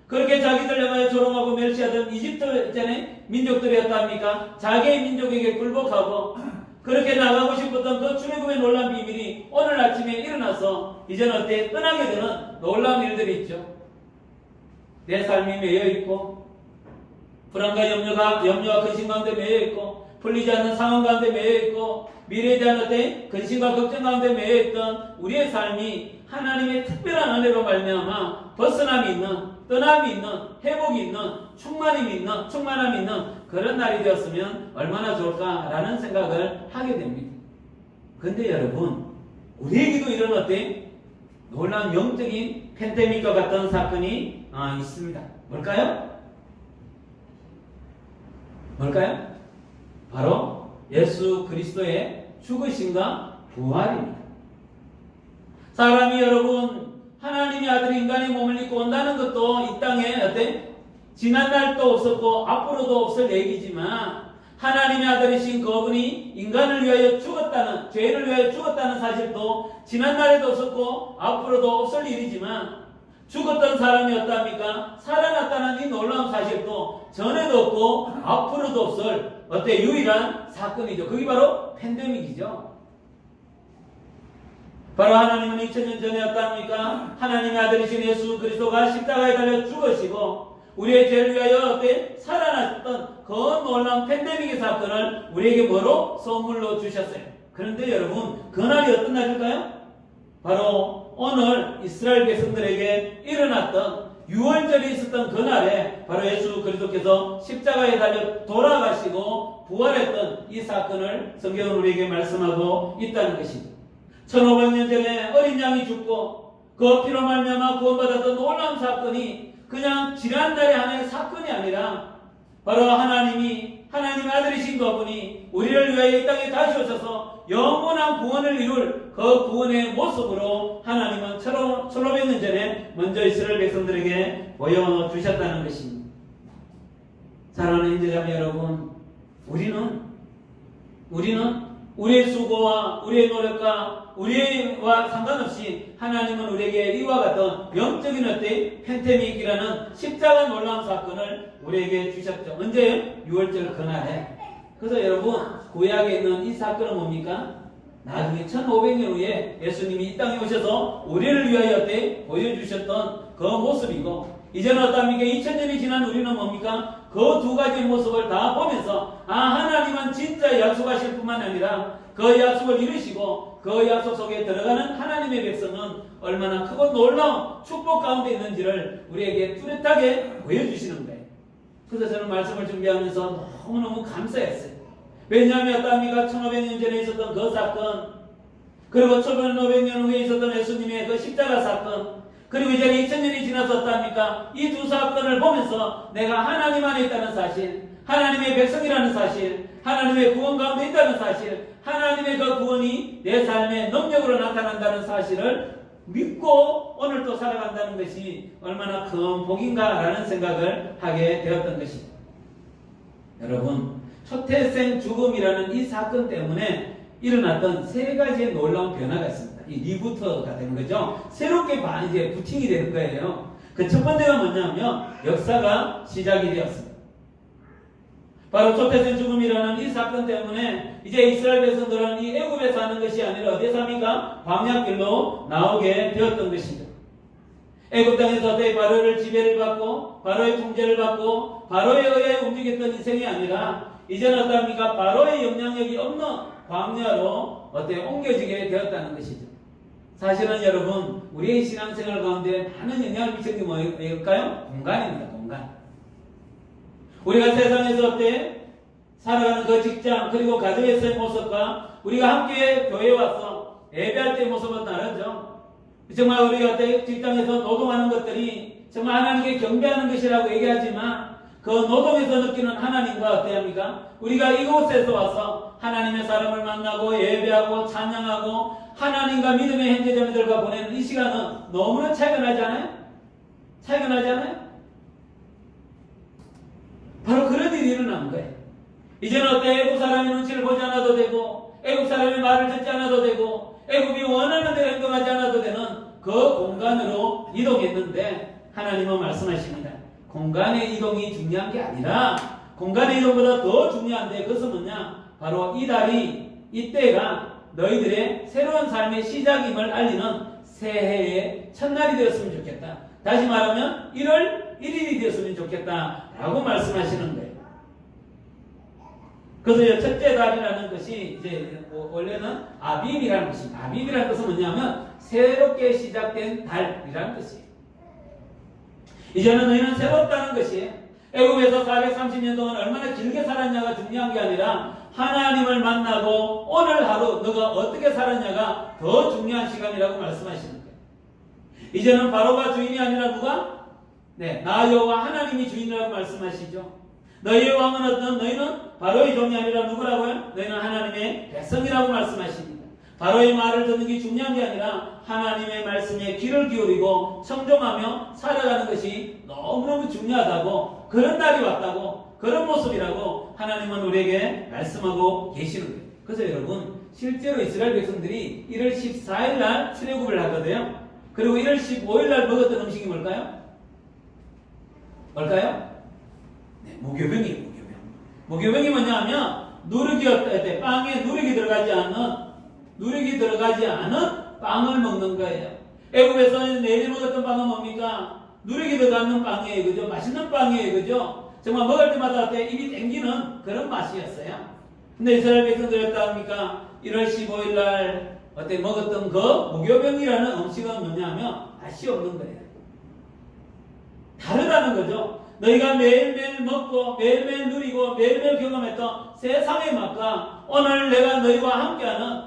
그렇게 자기들 향하여 조롱하고 멸시하던 이집트 전에 민족들이었답니까? 자기의 민족에게 굴복하고 그렇게 나가고 싶었던 그 출애굽의 놀라운 비밀이 오늘 아침에 일어나서 이제는 어때? 떠나게 되는 놀라운 일들이 있죠. 내 삶이 매여있고 불안과 염려와 근심 가운데 매여있고 풀리지 않는 상황 가운데 매여있고 미래에 대한 어때? 근심과 걱정 가운데 매여있던 우리의 삶이 하나님의 특별한 은혜로 말미암아 벗어남이 있는 떠남이 있는 회복이 있는 충만함이 있는 그런 날이 되었으면 얼마나 좋을까라는 생각을 하게 됩니다. 근데 여러분 우리에게도 이런 어때? 놀라운 영적인 팬데믹과 같은 사건이 있습니다. 뭘까요? 바로 예수 그리스도의 죽으심과 부활입니다. 사람이 여러분 하나님의 아들이 인간의 몸을 입고 온다는 것도 이 땅에 어때? 지난날도 없었고 앞으로도 없을 얘기지만 하나님의 아들이신 그분이 인간을 위하여 죽었다는 죄를 위하여 죽었다는 사실도 지난날에도 없었고 앞으로도 없을 일이지만 죽었던 사람이 어떠합니까? 살아났다는 이 놀라운 사실도 전에도 없고 앞으로도 없을 어때? 유일한 사건이죠. 그게 바로 팬데믹이죠. 바로 하나님은 2000년 전에 어떠합니까? 하나님의 아들이신 예수 그리스도가 십자가에 달려 죽으시고 우리의 죄를 위하여 어때? 살아났던 그 놀라운 팬데믹의 사건을 우리에게 뭐로? 선물로 주셨어요. 그런데 여러분, 그날이 어떤 날일까요? 바로 오늘 이스라엘 백성들에게 일어났던 6월절이 있었던 그날에 바로 예수 그리스도께서 십자가에 달려 돌아가시고 부활했던 이 사건을 성경은 우리에게 말씀하고 있다는 것이죠. 1500년 전에 어린 양이 죽고 그 피로 말미암아 구원받았던 놀라운 사건이 그냥 지난날의 하나의 사건이 아니라 바로 하나님의 아들이신 그분이 우리를 위하여 이 땅에 다시 오셔서 영원한 구원을 이룰 그 구원의 모습으로 하나님은 1500년 전에 먼저 이스라엘 백성들에게 보여주셨다는 것입니다. 사랑하는 형제자매 여러분, 우리는 우리의 수고와 우리의 노력과 우리와 상관없이 하나님은 우리에게 이와 같은 영적인 어때 팬데믹이라는 십자가 놀라운 사건을 우리에게 주셨죠. 언제? 6월절 그날에. 그래서 여러분, 구약에 있는 이 사건은 뭡니까? 나중에 1500년 후에 예수님이 이 땅에 오셔서 우리를 위하여 어때 보여주셨던 그 모습이고, 이제는 어떠합니까? 2000년이 지난 우리는 뭡니까? 그 두 가지 모습을 다 보면서 하나님은 진짜 약속하실 뿐만 아니라 그 약속을 이루시고 그 약속 속에 들어가는 하나님의 백성은 얼마나 크고 놀라운 축복 가운데 있는지를 우리에게 뚜렷하게 보여주시는 거예요. 그래서 저는 말씀을 준비하면서 너무너무 감사했어요. 왜냐하면 어떠합니까? 1500년 전에 있었던 그 사건, 그리고 1500년 후에 있었던 예수님의 그 십자가 사건, 그리고 이제 2000년이 지나서 어떠합니까? 이 두 사건을 보면서 내가 하나님 안에 있다는 사실, 하나님의 백성이라는 사실, 하나님의 구원 가운데 있다는 사실, 하나님의 그 구원이 내 삶의 능력으로 나타난다는 사실을 믿고 오늘 또 살아간다는 것이 얼마나 큰 복인가라는 생각을 하게 되었던 것입니다. 여러분, 초태생 죽음이라는 이 사건 때문에 일어났던 세 가지의 놀라운 변화가 있습니다. 이 리부트가 되는 거죠. 새롭게 이제 부팅이 되는 거예요. 그 첫 번째가 뭐냐면 역사가 시작이 되었습니다. 바로 초태생 죽음이라는 이 사건 때문에 이제 이스라엘 백성들은 이 애굽에 사는 것이 아니라 어디에 삽니까? 광야길로 나오게 되었던 것이죠. 애굽 땅에서 바로의 지배를 받고 바로의 통제를 받고 바로에 의해 움직였던 인생이 아니라 이제는 어떠합니까? 바로의 영향력이 없는 광야로 옮겨지게 되었다는 것이죠. 사실은 여러분, 우리의 신앙생활 가운데 많은 영향을 미치는 게 뭘까요? 공간입니다. 공간. 우리가 세상에서 살아가는 그 직장, 그리고 가정에서의 모습과 우리가 함께 교회에 와서 예배할 때의 모습은 다르죠. 정말 우리가 직장에서 노동하는 것들이 정말 하나님께 경배하는 것이라고 얘기하지만 그 노동에서 느끼는 하나님과 어때합니까? 우리가 이곳에서 와서 하나님의 사람을 만나고 예배하고 찬양하고 하나님과 믿음의 형제자매들과 보내는 이 시간은 너무나 차이가 나지 않아요? 차이가 나지 않아요? 바로 그런 일이 일어난 거예요. 이제는 애국 사람의 눈치를 보지 않아도 되고 애국 사람의 말을 듣지 않아도 되고 애국이 원하는 대로 행동하지 않아도 되는 그 공간으로 이동했는데 하나님은 말씀하십니다. 공간의 이동이 중요한 게 아니라 공간의 이동보다 더 중요한데 그것은 뭐냐? 바로 이때가 너희들의 새로운 삶의 시작임을 알리는 새해의 첫날이 되었으면 좋겠다. 다시 말하면 1월 1일이 되었으면 좋겠다 라고 말씀하시는 거예요. 그래서 첫째 달이라는 것이 이제 원래는 아빔이라는 것입니다. 아빔이라는 것은 뭐냐면 새롭게 시작된 달이라는 것이에요. 이제는 너희는 새롭다는 것이 애굽에서 430년 동안 얼마나 길게 살았냐가 중요한 게 아니라 하나님을 만나고 오늘 하루 너가 어떻게 살았냐가 더 중요한 시간이라고 말씀하시는 거예요. 이제는 바로가 주인이 아니라 누가? 나 여호와 하나님이 주인이라고 말씀하시죠. 너희의 왕은 너희는 바로의 종이 아니라 누구라고요? 너희는 하나님의 백성이라고 말씀하십니다. 바로의 말을 듣는 게 중요한 게 아니라 하나님의 말씀에 귀를 기울이고 청종하며 살아가는 것이 너무너무 중요하다고, 그런 날이 왔다고, 그런 모습이라고 하나님은 우리에게 말씀하고 계시는 거예요. 그래서 여러분, 실제로 이스라엘 백성들이 1월 14일 날 출애굽을 하거든요. 그리고 1월 15일 날 먹었던 음식이 뭘까요? 무교병이에요. 무교병이 뭐냐 하면 누룩이었을 때 빵에 누룩이 들어가지 않은 빵을 먹는 거예요. 애굽에서 내리 먹었던 빵은 뭡니까? 누리기도 않는 빵이에요. 그죠? 맛있는 빵이에요. 그죠? 정말 먹을 때마다 어때? 입이 땡기는 그런 맛이었어요. 근데 이스라엘 백성들이 어떠합니까? 1월 15일 날 어때? 먹었던 그 무교병이라는 음식은 뭐냐면 맛이 없는 거예요. 다르다는 거죠. 너희가 매일매일 먹고 매일매일 누리고 매일매일 경험했던 세상의 맛과 오늘 내가 너희와 함께하는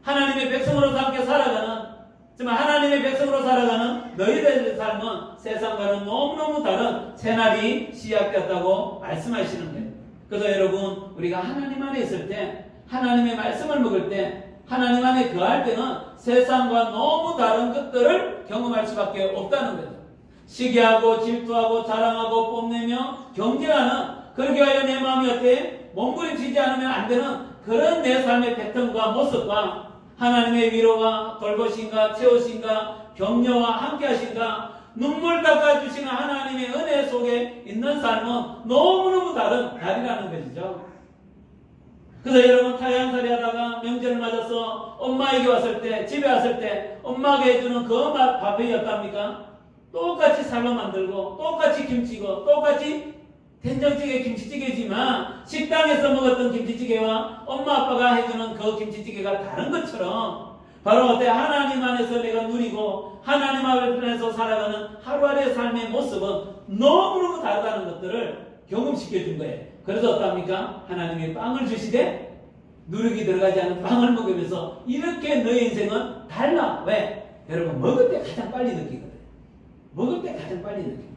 하나님의 백성으로서 함께 살아가는 정말 하나님의 백성으로 살아가는 너희들의 삶은 세상과는 너무너무 다른 새날이 시작되었다고 말씀하시는 거예요. 그래서 여러분 우리가 하나님 안에 있을 때 하나님의 말씀을 먹을 때 하나님 안에 거할 때는 세상과 너무 다른 것들을 경험할 수밖에 없다는 거죠. 시기하고 질투하고 자랑하고 뽐내며 경쟁하는 그렇게 하여 내 마음이 어때? 몸부림치지 않으면 안 되는 그런 내 삶의 패턴과 모습과 하나님의 위로와 돌보신가 채우신가 격려와 함께하신가 눈물 닦아주시는 하나님의 은혜 속에 있는 삶은 너무너무 다른 날이라는 것이죠. 그래서 여러분 타향살이 하다가 명절을 맞아서 엄마에게 왔을 때 집에 왔을 때 엄마가 해주는 그 밥이 어떻습니까? 똑같이 살로 만들고 똑같이 김치고 똑같이 된장찌개 김치찌개지만 식당에서 먹었던 김치찌개와 엄마 아빠가 해주는 그 김치찌개가 다른 것처럼 바로 어때 하나님 안에서 내가 누리고 하나님 안에서 살아가는 하루하루의 삶의 모습은 너무너무 다르다는 것들을 경험시켜 준 거예요. 그래서 어떡합니까? 하나님이 빵을 주시되 누룩이 들어가지 않은 빵을 먹으면서 이렇게 너의 인생은 달라. 왜? 여러분 먹을 때 가장 빨리 느끼거든요. 먹을 때 가장 빨리 느낍니다.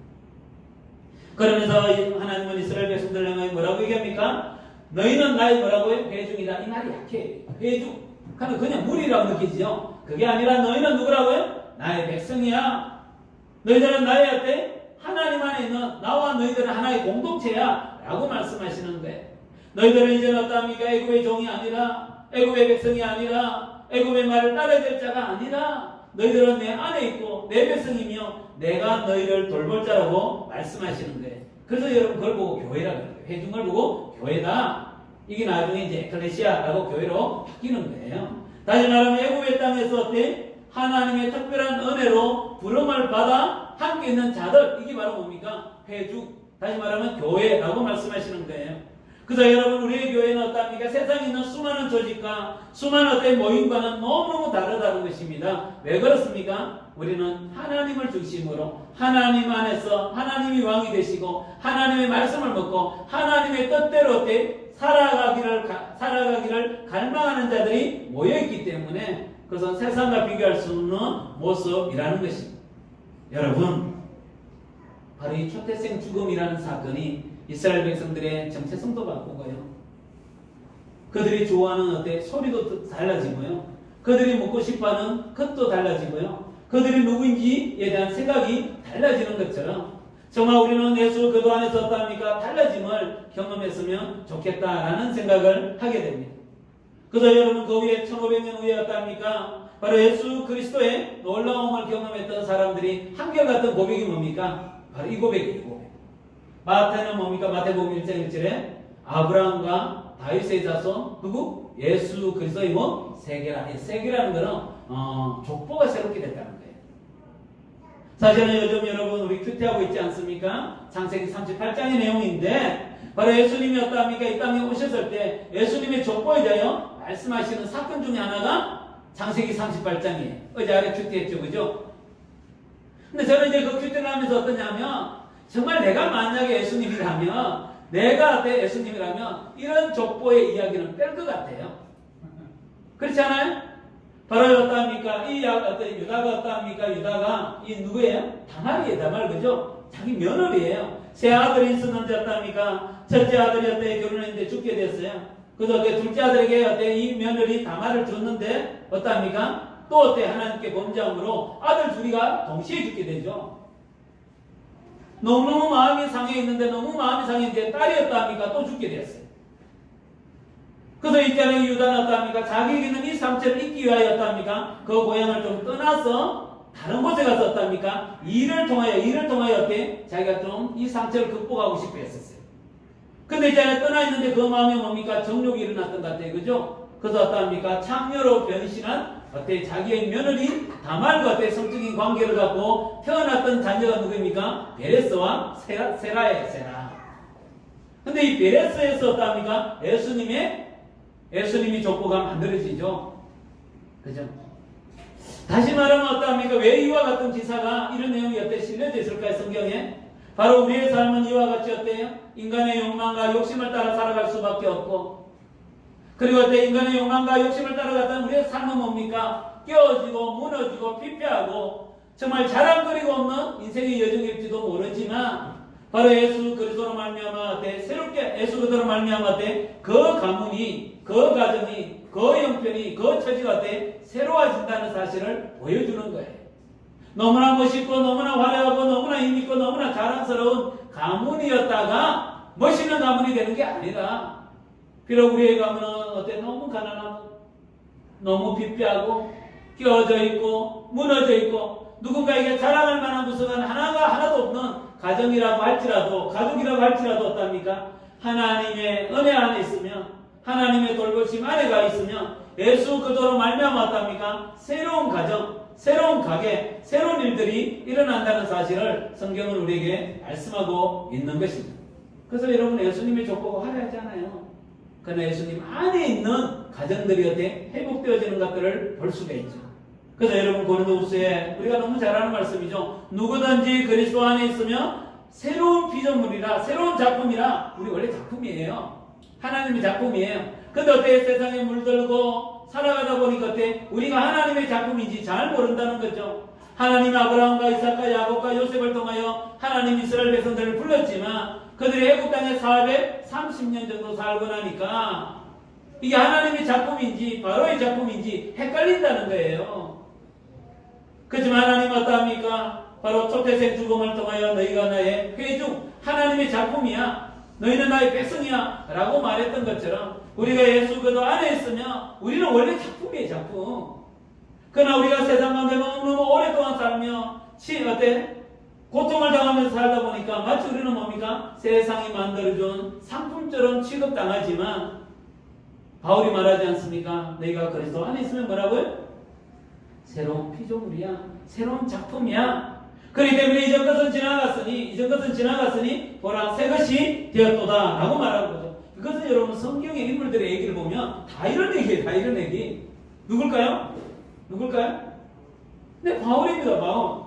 그러면서 하나님은 이스라엘 백성들 향하여 뭐라고 얘기합니까? 너희는 나의 뭐라고요? 회중이다. 이 말이 약해. 회중. 그냥 무리라고 느끼지요. 그게 아니라 너희는 누구라고요? 나의 백성이야. 너희들은 나의 어때? 하나님 안에 있는 나와 너희들은 하나의 공동체야. 라고 말씀하시는 거예요. 너희들은 이제 어떠합니까? 애굽의 종이 아니라 애굽의 백성이 아니라 애굽의 말을 따라야 될 자가 아니라 너희들은 내 안에 있고 내 백성이며 내가 너희를 돌볼 자라고 말씀하시는 거예요. 그래서 여러분 그걸 보고 교회라고 해요. 회중을 보고 교회다. 이게 나중에 이제 에클레시아라고 교회로 바뀌는 거예요. 다시 말하면 애굽의 땅에서 어때? 하나님의 특별한 은혜로 부름을 받아 함께 있는 자들. 이게 바로 뭡니까? 회중. 다시 말하면 교회라고 말씀하시는 거예요. 그래서 여러분 우리의 교회는 어떠합니까? 세상에 있는 수많은 조직과 수많은 어떤 모임과는 너무너무 다르다는 것입니다. 왜 그렇습니까? 우리는 하나님을 중심으로 하나님 안에서 하나님이 왕이 되시고 하나님의 말씀을 먹고 하나님의 뜻대로 어때? 살아가기를 갈망하는 자들이 모여있기 때문에 그래서 세상과 비교할 수 없는 모습이라는 것입니다. 여러분 바로 이 초태생 죽음이라는 사건이 이스라엘 백성들의 정체성도 바꾸고요. 그들이 좋아하는 어때 소리도 달라지고요. 그들이 먹고 싶어하는 것도 달라지고요. 그들이 누구인지에 대한 생각이 달라지는 것처럼 정말 우리는 예수 그도 안에서 어떠합니까? 달라짐을 경험했으면 좋겠다라는 생각을 하게 됩니다. 그래서 여러분 그 후에 1500년 후에 어떠합니까? 바로 예수 그리스도의 놀라움을 경험했던 사람들이 한결같은 고백이 뭡니까? 바로 이 고백이에요. 고백. 마태는 뭡니까? 마태복음 1장 1절에 아브라함과 다윗의 자손 누구? 예수 그리스도의 뭐? 세계라. 세계라는 것은 족보가 새롭게 됐다는 거예요. 사실은 요즘 여러분 우리 큐티하고 있지 않습니까? 창세기 38장의 내용인데 바로 예수님이 어떠합니까? 이 땅에 오셨을 때 예수님의 족보에 대하여 말씀하시는 사건 중에 하나가 창세기 38장이에요. 어제 아래 큐티했죠. 그죠? 근데 저는 이제 그 큐티를 하면서 어떠냐면 정말 내가 만약에 예수님이라면 내가 예수님이라면 이런 족보의 이야기는 뺄 것 같아요. 그렇지 않아요? 바로 어떠합니까? 유다가 어떠합니까? 유다가 이 누구예요? 다말이에요. 다말 그죠? 자기 며느리예요. 세 아들이 있었는데 어떠합니까? 첫째 아들이 어때 결혼했는데 죽게 됐어요. 그래서 둘째 아들에게 어때 이 며느리 다말을 줬는데 어떠합니까? 또 어때 하나님께 범죄함으로 아들 둘이가 동시에 죽게 되죠. 너무너무 마음이 상해 있는데 너무 마음이 상했는데 딸이 어떠합니까? 또 죽게 되었어요. 그래서 이때는 유다는 어떠합니까? 자기에게는 이 상처를 잊기 위하여 어떠합니까? 그 고향을 좀 떠나서 다른 곳에 가서 어떠합니까? 일을 통하여 어때? 자기가 좀 이 상처를 극복하고 싶어 했었어요. 근데 이제 떠나 있는데 그 마음에 뭡니까? 정욕이 일어났던 것 같아요. 그죠? 그래서 어떠합니까? 창녀로 변신한 어때 자기의 며느리 다말과 어때 성적인 관계를 갖고 태어났던 자녀가 누구입니까? 베레스와 세라예요. 세라. 근데 이 베레스에서 어떠합니까? 예수님이 족보가 만들어지죠. 그죠? 다시 말하면 어떠합니까? 왜 이와 같은 기사가 이런 내용이 어때 실려져 있을까요? 성경에? 바로 우리의 삶은 이와 같이 어때요? 인간의 욕망과 욕심을 따라 살아갈 수밖에 없고, 그리고 어때 인간의 욕망과 욕심을 따라가던 우리의 삶은 뭡니까? 깨어지고 무너지고 피폐하고 정말 자랑거리가 없는 인생의 여정일지도 모르지만, 바로 예수 그리스도로 말미암아 새롭게 예수 그리스도로 말미암아 그 가문이, 그 가정이, 그 형편이, 그 처지가 새로워진다는 사실을 보여주는 거예요. 너무나 멋있고 너무나 화려하고 너무나 힘있고 너무나 자랑스러운 가문이었다가 멋있는 가문이 되는 게 아니라, 비록 우리의 가문은 너무 가난하고 너무 빗배하고 끼어져 있고 무너져 있고 누군가에게 자랑할 만한 구석은 하나도 없는 가정이라고 할지라도, 가족이라고 할지라도 어떻습니까? 하나님의 은혜 안에 있으면, 하나님의 돌보심 안에가 있으면 예수 그리스도로 말미암아 어떻습니까? 새로운 가정, 새로운 가게, 새로운 일들이 일어난다는 사실을 성경은 우리에게 말씀하고 있는 것입니다. 그래서 여러분 예수님의 족보가 화려하잖아요. 그러나 예수님 안에 있는 가정들이 어때 회복되어지는 것들을 볼 수가 있죠. 그래서 여러분 고린도후서에 우리가 너무 잘 아는 말씀이죠. 누구든지 그리스도 안에 있으면 새로운 피조물이라, 새로운 작품이라. 우리 원래 작품이에요. 하나님의 작품이에요. 근데 어때 세상에 물들고 살아가다 보니까 어때 우리가 하나님의 작품인지 잘 모른다는 거죠. 하나님이 아브라함과 이삭과 야곱과 요셉을 통하여 하나님 이스라엘 백성들을 불렀지만 그들이 애굽 땅에 430년 정도 살고 나니까 이게 하나님의 작품인지 바로의 작품인지 헷갈린다는 거예요. 그렇지만 하나님 어떠합니까? 바로 초태생 죽음을 통하여 너희가 나의 회중, 하나님의 작품이야. 너희는 나의 백성이야 라고 말했던 것처럼 우리가 예수 그리스도 안에 있으면 우리는 원래 작품이에요. 작품. 그러나 우리가 세상 가운데 너무너무 오랫동안 살며 고통을 당하면서 살다 보니까 마치 우리는 뭡니까? 세상이 만들어준 상품처럼 취급당하지만 바울이 말하지 않습니까? 너희가 그리스도 안에 있으면 뭐라고요? 새로운 피조물이야. 새로운 작품이야. 그렇기 때문에 이전 것은 지나갔으니 보라 새 것이 되었도다 라고 말하는 거죠. 이것은 여러분 성경의 인물들의 얘기를 보면 다 이런 얘기예요. 다 이런 얘기. 누굴까요? 네, 바울입니다. 바울.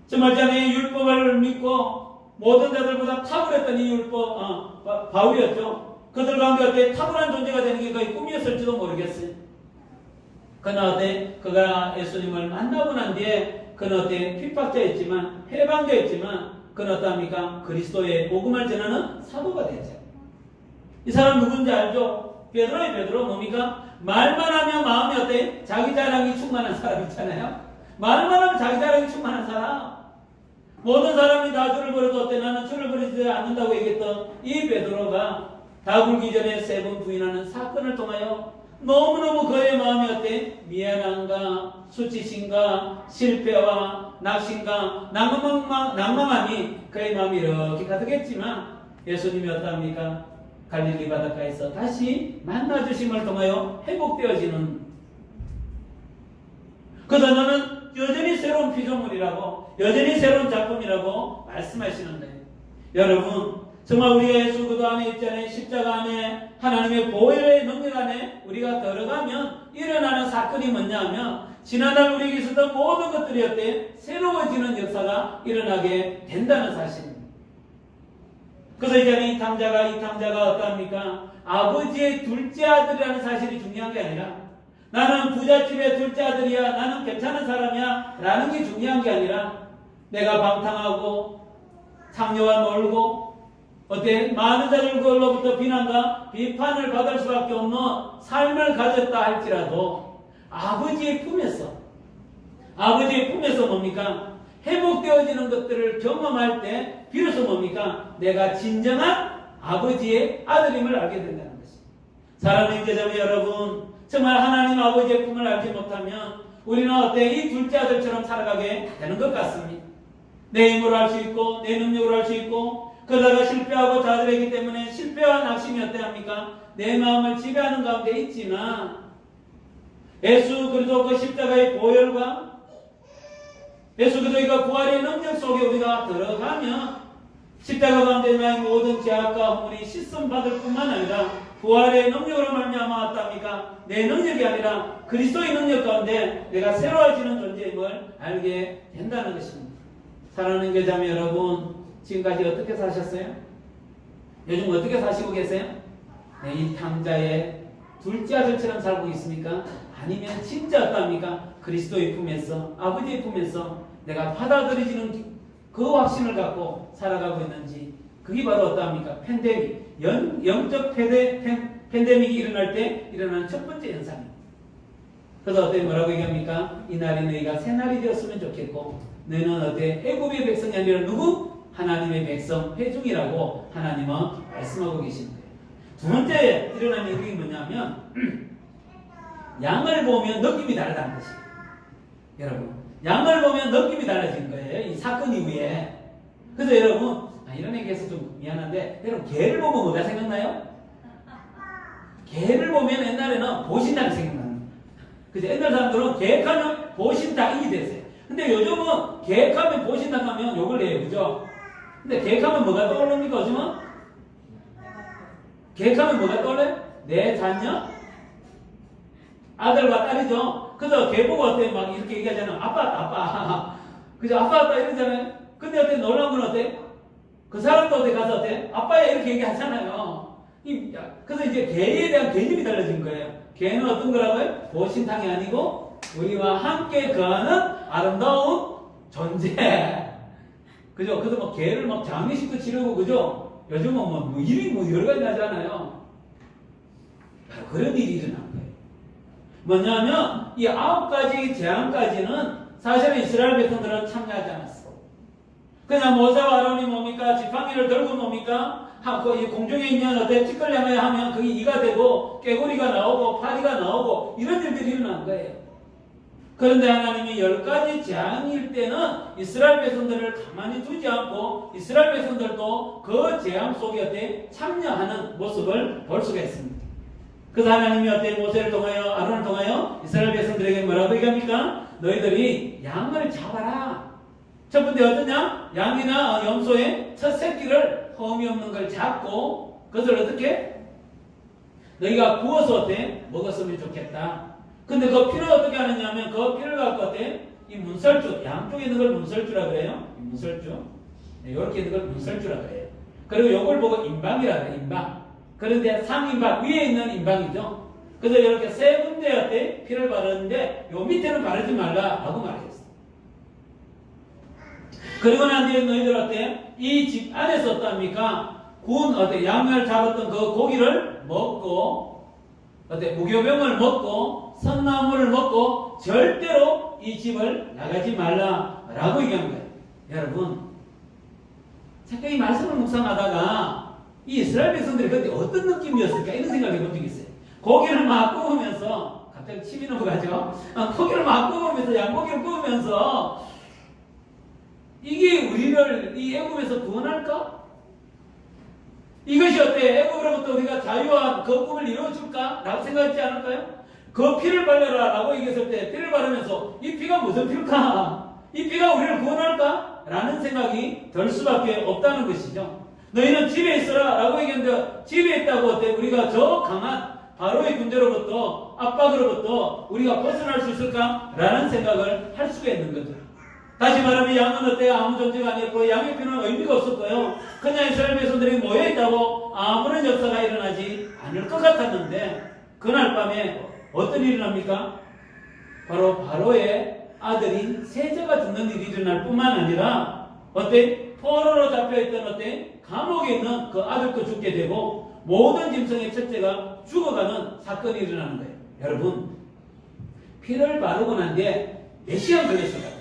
정말 전에 율법을 믿고 모든 자들보다 탁월했던 이 율법 바울이었죠. 그들 가운데 어때 탁월한 존재가 되는 게 거의 꿈이었을지도 모르겠어요. 그러나 어때 그가 예수님을 만나고 난 뒤에 그는 어때 핍박자였지만 해방자였지만 그는 어떠합니까? 그리스도의 복음을 전하는 사도가 됐죠. 이 사람 누군지 알죠? 베드로 뭡니까? 말만 하면 마음이 어때? 자기 자랑이 충만한 사람 있잖아요. 말만 하면 자기 자랑이 충만한 사람. 모든 사람이 다 주를 버려도 어때? 나는 주를 버리지 않는다고 얘기했던 이 베드로가 다 굴기 전에 3번 부인하는 사건을 통하여 너무너무 그의 마음이 어때? 미안함과 수치심과 실패와 낙심과 낭망함이 그의 마음이 이렇게 가득했지만 예수님이 어떠합니까? 갈릴리 바닷가에서 다시 만나주심을 통하여 회복되어지는. 그래서 너는 여전히 새로운 피조물이라고, 여전히 새로운 작품이라고 말씀하시는 거예요. 여러분 정말 우리가 예수 그리스도 안에 있잖아요. 십자가 안에 하나님의 보혈의 능력 안에 우리가 들어가면 일어나는 사건이 뭐냐 하면 지난날 우리에게 있었던 모든 것들이 어때? 새로워지는 역사가 일어나게 된다는 사실입니다. 그래서 이제 이 탕자가 어떠합니까? 아버지의 둘째 아들이라는 사실이 중요한 게 아니라 나는 부잣집의 둘째 아들이야, 나는 괜찮은 사람이야 라는 게 중요한 게 아니라 내가 방탕하고 창녀와 놀고 어때? 많은 자들로부터 비난과 비판을 받을 수밖에 없는 삶을 가졌다 할지라도 아버지의 품에서 뭡니까? 회복되어지는 것들을 경험할 때 비로소 뭡니까? 내가 진정한 아버지의 아들임을 알게 된다는 것입니다. 사랑하는 형제자매 여러분, 정말 하나님 아버지의 품을 알지 못하면 우리는 어때? 이 둘째 아들처럼 살아가게 되는 것 같습니다. 내 힘으로 할 수 있고 내 능력으로 할 수 있고 그러다가 실패하고 좌절했기 때문에 실패와 낙심이 어때합니까? 내 마음을 지배하는 가운데 있지만 예수 그리스도 그 십자가의 보혈과 예수 그리스도의 부활의 능력 속에 우리가 들어가면 십자가 가운데 나의 모든 죄악과 허물이 씻음 받을 뿐만 아니라 부활의 능력으로 말미암아 왔답니까? 내 능력이 아니라 그리스도의 능력 가운데 내가 새로워지는 존재임을 알게 된다는 것입니다. 사랑하는 교자매 여러분, 지금까지 어떻게 사셨어요? 요즘 어떻게 사시고 계세요? 네, 이 탕자의 둘째 아들처럼 살고 있습니까? 아니면 진짜 어떻습니까? 그리스도의 품에서, 아버지의 품에서 내가 받아들여지는 그 확신을 갖고 살아가고 있는지, 그게 바로 어떠합니까? 팬데믹, 영적 팬데믹이 일어날 때 일어나는 첫 번째 현상입니다. 그래서 어때 뭐라고 얘기합니까? 이 날이 너희가 새 날이 되었으면 좋겠고, 너희는 어때? 애굽의 백성이 아니라 누구? 하나님의 백성, 회중이라고 하나님은 말씀하고 계시는 거예요. 두 번째 일어나는 일이 뭐냐면 양을 보면 느낌이 다르다는 것이에요. 여러분, 양을 보면 느낌이 달라진 거예요. 이 사건 이후에. 그래서 여러분, 이런 얘기해서 좀 미안한데, 여러분, 개를 보면 뭐가 생각나요? 개를 보면 옛날에는 보신닭이 생각나는 거예요. 그래서 옛날 사람들은 계획하면 보신닭이 됐어요. 근데 요즘은 계획하면 보신닭 하면 욕을 해요. 그죠? 근데 계획하면 뭐가 떠오릅니까? 요즘은? 계획하면 뭐가 떠올라요? 내 자녀? 아들과 딸이죠. 그래서 걔 보고 어때? 막 이렇게 얘기하잖아요. 아빠. 그죠? 아빠 이러잖아요. 근데 어때? 놀라운 건 어때? 그 사람도 어디 가서 어때? 아빠야 이렇게 얘기하잖아요. 그래서 이제 개에 대한 개념이 달라진 거예요. 개는 어떤 거라고요? 보신탕이 아니고 우리와 함께 거하는 아름다운 존재. 그죠? 그래서 막 개를 막 장례식도 치르고, 그죠? 요즘은 뭐 일이 여러 가지 하잖아요. 바로 그런 일이 일어난 거예요. 뭐냐면 이 9가지 재앙까지는 사실은 이스라엘 백성들은 참여하지 않았어. 그냥 모세와 아론이 뭡니까? 지팡이를 들고 뭡니까? 공중에 있는 어때? 찌끌려야 하면 그게 이가 되고 깨구리가 나오고 파리가 나오고 이런 일들이 일어난 거예요. 그런데 하나님이 10가지 재앙일 때는 이스라엘 백성들을 가만히 두지 않고 이스라엘 백성들도 그 재앙 속에 어때? 참여하는 모습을 볼 수가 있습니다. 그래서 하나님이 어때? 모세를 통하여 아론을 통하여 이스라엘 백성들에게 뭐라고 얘기합니까? 너희들이 양을 잡아라. 첫 번째 어떤 양? 양이나 염소의 첫 새끼를 흠이 없는 걸 잡고 그것을 어떻게? 너희가 구워서 어때? 먹었으면 좋겠다. 근데 그 피를 어떻게 하느냐면 그 피를 갖고 어때? 이 문설주, 양쪽에 있는 걸 문설주라 그래요. 이 문설주. 이렇게 있는 걸 문설주라 그래요. 그리고 요걸 보고 임방이라 그래요. 임방. 그런데 상임방, 위에 있는 임방이죠. 그래서 이렇게 세 군데 어때? 피를 바르는데 요 밑에는 바르지 말라라고 말했어요. 그리고 난 뒤에 너희들 어때? 이 집 안에서 어떻습니까? 구운 어때? 양을 잡았던 그 고기를 먹고 어때? 무교병을 먹고 선나물을 먹고 절대로 이 집을 나가지 말라라고 얘기한 거예요. 여러분, 잠깐 이 말씀을 묵상하다가 이 이스라엘 백성들이 그때 어떤 느낌이었을까 이런 생각을 해본 적이 있어요. 고기를 막 구우면서 갑자기 침이 넘어가죠. 고기를 막 구우면서 양고기를 구우면서 이게 우리를 이 애굽에서 구원할까? 이것이 어때? 애굽으로부터 우리가 자유와 그 꿈을 이루어줄까? 라고 생각하지 않을까요? 그 피를 발려라 라고 얘기했을 때 피를 바르면서 이 피가 무슨 피일까? 이 피가 우리를 구원할까? 라는 생각이 들 수밖에 없다는 것이죠. 너희는 집에 있어라 라고 얘기했는데 집에 있다고 어때? 우리가 저 강한 바로의 군대로부터 압박으로부터 우리가 벗어날 수 있을까? 라는 생각을 할 수가 있는 거죠. 다시 말하면 양은 어때요? 아무 존재가 아니었고 양의 피는 의미가 없었고요. 그냥 이스라엘 백성들이 모여있다고 아무런 역사가 일어나지 않을 것 같았는데 그날 밤에 어떤 일이 일어납니까? 바로 바로의 아들인 세자가 죽는 일이 일어날 뿐만 아니라 어때? 포로로 잡혀있던 어때? 감옥에 있는 그 아들도 죽게 되고 모든 짐승의 첫째가 죽어가는 사건이 일어나는 거예요. 여러분, 피를 바르고 난 뒤에 몇 시간 걸렸을 것 같아요?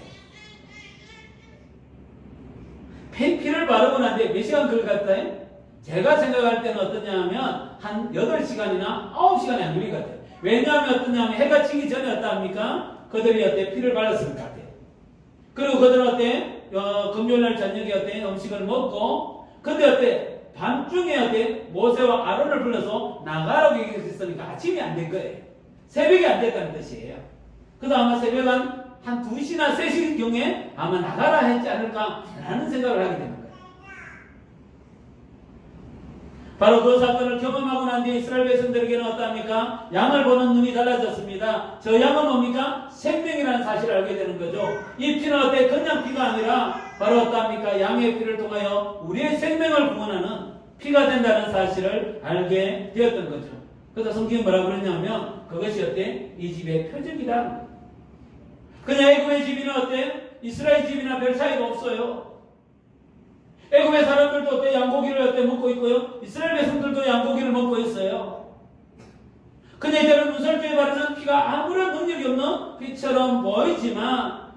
피를 바르고 난 뒤에 몇 시간 걸릴 것 같아요? 제가 생각할 때는 어떠냐 하면 한 8시간이나 9시간이 안 걸릴 것 같아요. 왜냐하면 어떠냐 하면 해가 지기 전에 어떠합니까? 그들이 어때? 피를 발랐을 것 같아요. 그리고 그들은 어때? 금요일날 저녁에 어때? 음식을 먹고 근데 어때? 밤중에 어때? 모세와 아론을 불러서 나가라고 얘기했으니까 아침이 안 된 거예요. 새벽이 안 됐다는 뜻이에요. 그래서 아마 새벽 한 2시나 3시 경에 아마 나가라 했지 않을까라는 생각을 하게 되는 거예요. 바로 그 사건을 경험하고 난 뒤에 이스라엘 백성들에게는 어떠합니까? 양을 보는 눈이 달라졌습니다. 저 양은 뭡니까? 생명이라는 사실을 알게 되는 거죠. 이 피는 어때? 그냥 피가 아니라 바로 어떠합니까? 양의 피를 통하여 우리의 생명을 구원하는 피가 된다는 사실을 알게 되었던 거죠. 그래서 성경이 뭐라고 그러냐면 그것이 어때? 이 집의 표적이다. 그냥 애굽의 집이나 어때? 이스라엘 집이나 별 차이가 없어요. 애굽의 사람들도 어때? 양고기를 어때? 먹고 있고요. 이스라엘 백성들도 양고기를 먹고 있어요. 그냥 이제는 문설주에 바르는 피가 아무런 능력이 없는 피처럼 보이지만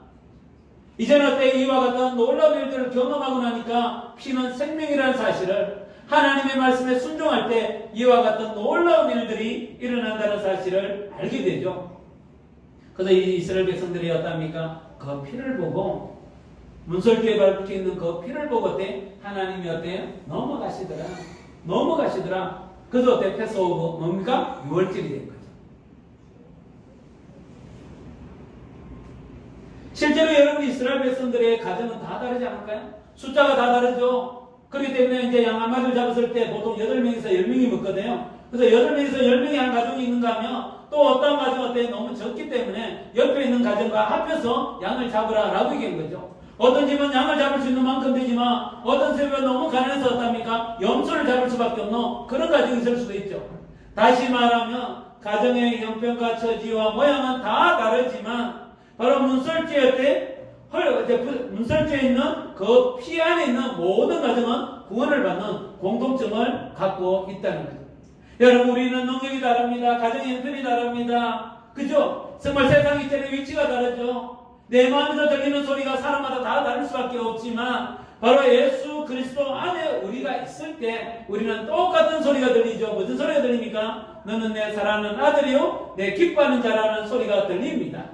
이제는 어때? 이와 같은 놀라운 일들을 경험하고 나니까 피는 생명이라는 사실을 하나님의 말씀에 순종할 때 이와 같은 놀라운 일들이 일어난다는 사실을 알게 되죠. 그래서 이 이스라엘 백성들이 어떠합니까? 그 피를 보고 문설주에 박혀 있는 그 피를 보고 어때? 하나님이 어때? 넘어가시더라. 그래서 어때? 패스오브 뭡니까? 6월절이 된 거죠. 실제로 여러분 이스라엘 백성들의 가정은 다 다르지 않을까요? 숫자가 다 다르죠. 그렇기 때문에 이제 양 한 마리를 잡았을 때 보통 8명에서 10명이 먹거든요. 그래서 8명에서 10명이 한 가정이 있는가 하면 또 어떤 가정 어때? 너무 적기 때문에 옆에 있는 가정과 합해서 양을 잡으라라고 얘기한 거죠. 어떤 집은 양을 잡을 수 있는 만큼 되지만 어떤 집은 너무 가난해서 어떻습니까? 염소를 잡을 수밖에 없는 그런 가정이 있을 수도 있죠. 다시 말하면 가정의 형편과 처지와 모양은 다 다르지만 바로 문설주에 문설주에 있는 그 피 안에 있는 모든 가정은 구원을 받는 공통점을 갖고 있다는 거죠. 여러분 우리는 능력이 다릅니다. 가정의 형편이 다릅니다. 그죠? 정말 세상 이전의 위치가 다르죠. 내 마음에서 들리는 소리가 사람마다 다 다를 수밖에 없지만 바로 예수 그리스도 안에 우리가 있을 때 우리는 똑같은 소리가 들리죠. 무슨 소리가 들립니까? 너는 내 사랑하는 아들이요 내 기뻐하는 자라는 소리가 들립니다.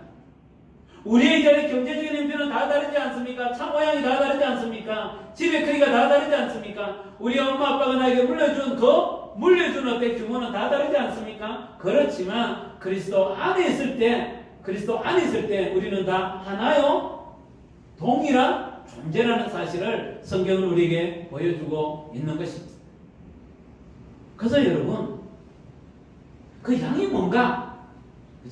우리의 이전의 경제적인 형편은 다 다르지 않습니까? 차 모양이 다 다르지 않습니까? 집의 크기가 다 다르지 않습니까? 우리 엄마 아빠가 나에게 물려준 어떤 규모는 다 다르지 않습니까? 그렇지만 그리스도 안에 있을 때 우리는 다 하나요? 동일한 존재라는 사실을 성경은 우리에게 보여주고 있는 것입니다. 그래서 여러분 그 양이 뭔가?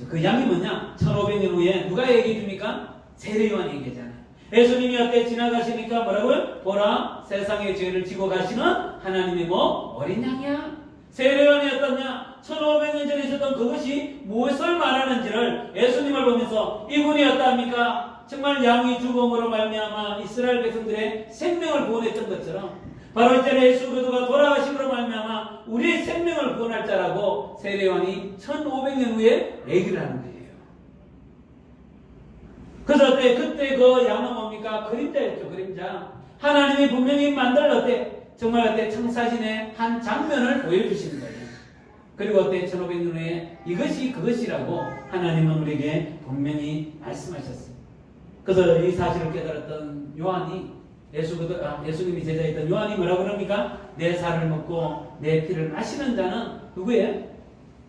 그 양이 뭐냐? 1500년 후에 누가 얘기해 줍니까? 세례요한이 얘기하잖아요. 예수님이 어때 지나가시니까 뭐라고요? 보라 세상의 죄를 지고 가시는 하나님의 어린 양이야. 세례요한이 어떻냐? 1500년 전에 있었던 그것이 무엇을 말하는지를 예수님을 보면서 이분이 어떠합니까? 정말 양이 죽음으로 말미암아 이스라엘 백성들의 생명을 구원했던 것처럼 바로 이제 예수 그리스도가 돌아가심으로 말미암아 우리의 생명을 구원할 자라고 세례요한이 1500년 후에 얘기를 하는 거예요. 그래서 그때 그 양은 뭡니까? 그림자였죠. 그림자. 하나님이 분명히 정말 청사진의 한 장면을 보여주시는 거예요. 그리고 1500년 후에 이것이 그것이라고 하나님은 우리에게 분명히 말씀하셨어요. 그래서 이 사실을 깨달았던 요한이 예수님이 제자였던 요한이 뭐라고 그럽니까? 내 살을 먹고 내 피를 마시는 자는 누구예요?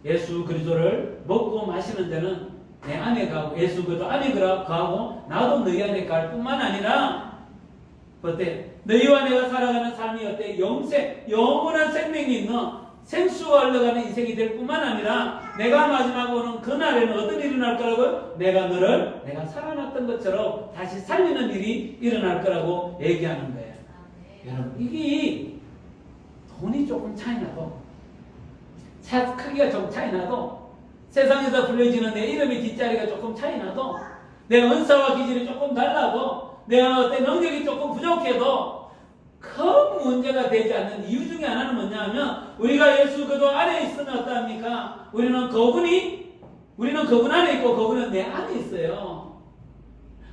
예수 그리스도를 먹고 마시는 자는 내 안에 가고 예수 그리스도 안에 가고 나도 너희 안에 갈 뿐만 아니라 어때? 너희와 내가 살아가는 삶이 어때? 영원한 생명이 있는 생수가 흘러가는 인생이 될 뿐만 아니라 내가 마지막 오는 그날에는 어떤 일이 일어날 거라고요? 내가 살아났던 것처럼 다시 살리는 일이 일어날 거라고 얘기하는 거예요. 여러분 이게 돈이 조금 차이 나도 차 크기가 좀 차이 나도 세상에서 불려지는 내 이름의 뒷자리가 조금 차이 나도 내 은사와 기질이 조금 달라도 내가 어떤 능력이 조금 부족해도 큰 문제가 되지 않는 이유 중에 하나는 뭐냐 하면 우리가 예수 그리스도 안에 있으면 어떠합니까? 우리는 그분 안에 있고 그분은 내 안에 있어요.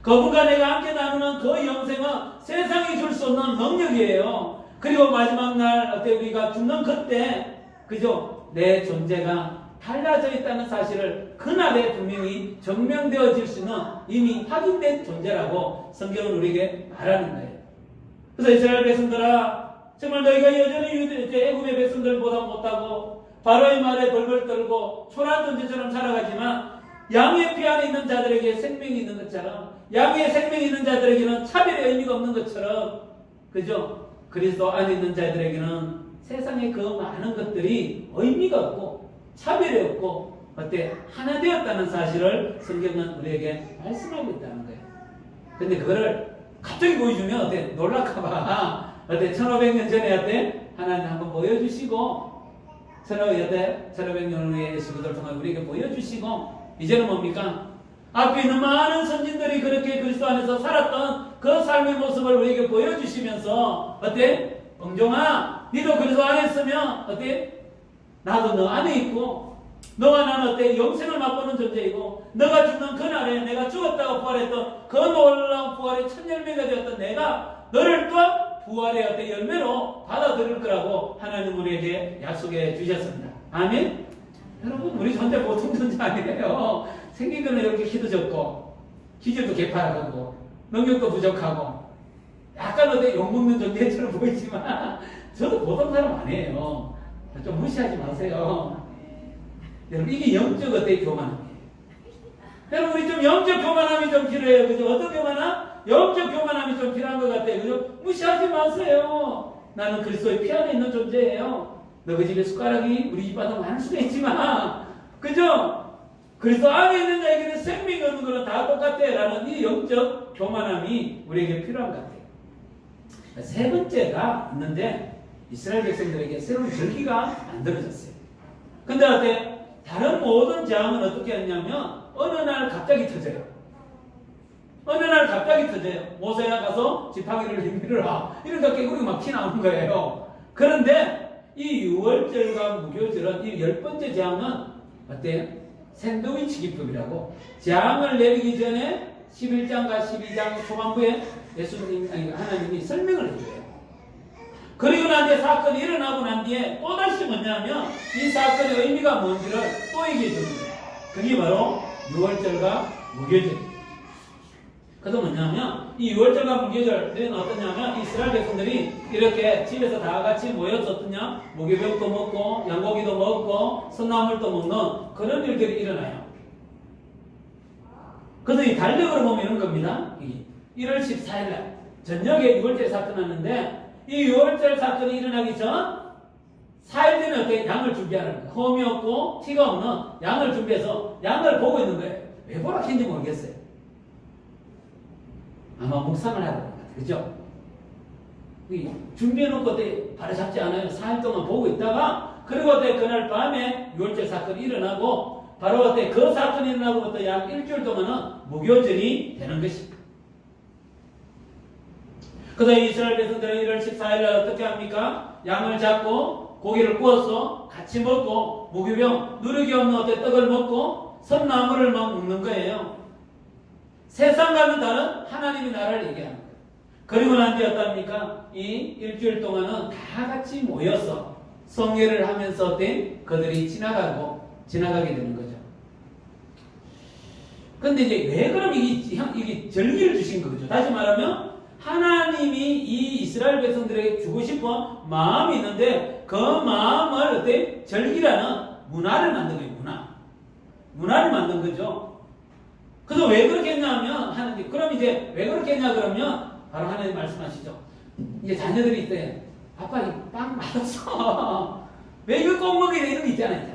그분과 내가 함께 나누는 그 영생은 세상이 줄 수 없는 능력이에요. 그리고 마지막 날 우리가 죽는 그때 그죠? 내 존재가 달라져 있다는 사실을 그날에 분명히 증명되어질 수는 이미 확인된 존재라고 성경은 우리에게 말하는 거예요. 그래서 이스라엘 백성들아 정말 너희가 여전히 애굽의 백성들보다 못하고 바로의 말에 벌벌 떨고 초란 던지처럼 살아가지만 양의 피 안에 있는 자들에게 생명이 있는 것처럼 양의 생명이 있는 자들에게는 차별의 의미가 없는 것처럼 그죠? 그리스도 안에 있는 자들에게는 세상의 그 많은 것들이 의미가 없고 차별이 없고 어때? 하나 되었다는 사실을 성경은 우리에게 말씀하고 있다는 거예요. 근데 그거를 갑자기 보여주면 어때? 놀랄까봐 어때? 1500년 전에 어때? 하나님 한번 보여주시고 1500년 후에 예수를 통해 우리에게 보여주시고 이제는 뭡니까? 앞에 있는 많은 선진들이 그렇게 그리스도 안에서 살았던 그 삶의 모습을 우리에게 보여주시면서 어때? 엉종아 니도 그리스도 안에 있으면 어때? 나도 너 안에 있고 너와 나는 어때? 영생을 맛보는 존재이고 너가 죽는 그날에 내가 죽었다고 부활했던 그 놀라운 부활의 첫 열매가 되었던 내가 너를 또한 부활의 어떤 열매로 받아들일 거라고 하나님 우리에게 약속해 주셨습니다. 아멘? 여러분 우리 존재 보통 존재 아니에요. 생긴 거는 이렇게 키도 적고 기질도 개파하고 능력도 부족하고 약간 어때 욕먹는 존재처럼 보이지만 저도 보통 사람 아니에요. 좀 무시하지 마세요. 여러분 이게 영적 어때 교만함이에요. 여러분 우리 좀 영적 교만함이 좀 필요해요. 그죠? 어떤 교만함? 영적 교만함이 좀 필요한 것 같아요. 그죠? 무시하지 마세요. 나는 그리스도의 피 안에 있는 존재예요. 너희 집에 숟가락이 우리 집보다 많을 수도 있지만 그죠? 그리스도 안에 있는 자에게는 생명이 없는 거는 다 똑같아 라는 이 영적 교만함이 우리에게 필요한 것 같아요. 세 번째가 있는데 이스라엘 백성들에게 새로운 절기가 만들어졌어요. 근데 어때? 다른 모든 재앙은 어떻게 했냐면 어느 날 갑자기 터져요. 어느 날 갑자기 터져요. 모세야 가서 지팡이를 힘밀어라. 이러니까 깨구리가 막 튀나오는 거예요. 그런데 이 유월절과 무교절은 이 10번째 재앙은 어때요? 샌드위치 기법이라고 재앙을 내리기 전에 11장과 12장 초반부에 하나님이 설명을 해줘요. 그리고 난 뒤에 사건이 일어나고 난 뒤에 또다시 뭐냐면 이 사건의 의미가 뭔지를 또 얘기해 주는 거예요. 그게 바로 유월절과 무교절이에요. 그래서 뭐냐면 이 유월절과 무교절은 어떠냐면 이스라엘 백성들이 이렇게 집에서 다 같이 모여서 어떠냐 무교병도 먹고 양고기도 먹고 선나물도 먹는 그런 일들이 일어나요. 그래서 이 달력으로 보면 이런 겁니다. 1월 14일날 저녁에 유월절 사건이 났는데 이 유월절 사건이 일어나기 전 4일 전에 어떻게 양을 준비하는 거예요. 험이 없고 티가 없는 양을 준비해서 양을 보고 있는 거예요. 왜 보라 했는지 모르겠어요. 아마 묵상을 하는 것 같아요. 그죠? 준비해놓고 어때 바로 잡지 않아요. 4일 동안 보고 있다가 그리고 어때 그날 밤에 유월절 사건이 일어나고 바로 어때 그 사건이 일어나고부터 약 일주일 동안은 무교절이 되는 것입니다. 그래서 이스라엘 백성들은 1월 14일날 어떻게 합니까? 양을 잡고 고기를 구워서 같이 먹고 무교병 누룩이 없는 어때 떡을 먹고 선나물을 막 먹는 거예요. 세상과는 다른 하나님의 나라를 얘기하는 거예요. 그리고 난 뒤에 어떻습니까? 이 일주일 동안은 다 같이 모여서 성례를 하면서 그들이 지나가게 되는 거죠. 근데 이제 왜 그럼 이게 절기를 주신 거죠? 다시 말하면 하나님이 이 이스라엘 백성들에게 주고 싶어 마음이 있는데 그 마음을 어때? 절기라는 문화를 만든 거예요. 문화를 만든 거죠. 그래서 왜 그렇게 했냐면 하나님 그럼 이제 왜 그렇게 했냐 그러면 바로 하나님 말씀하시죠. 이제 자녀들이 있대. 아빠 이 빵 맛없어. 왜 이거 꼭 먹이냐 이런 거 있잖아요.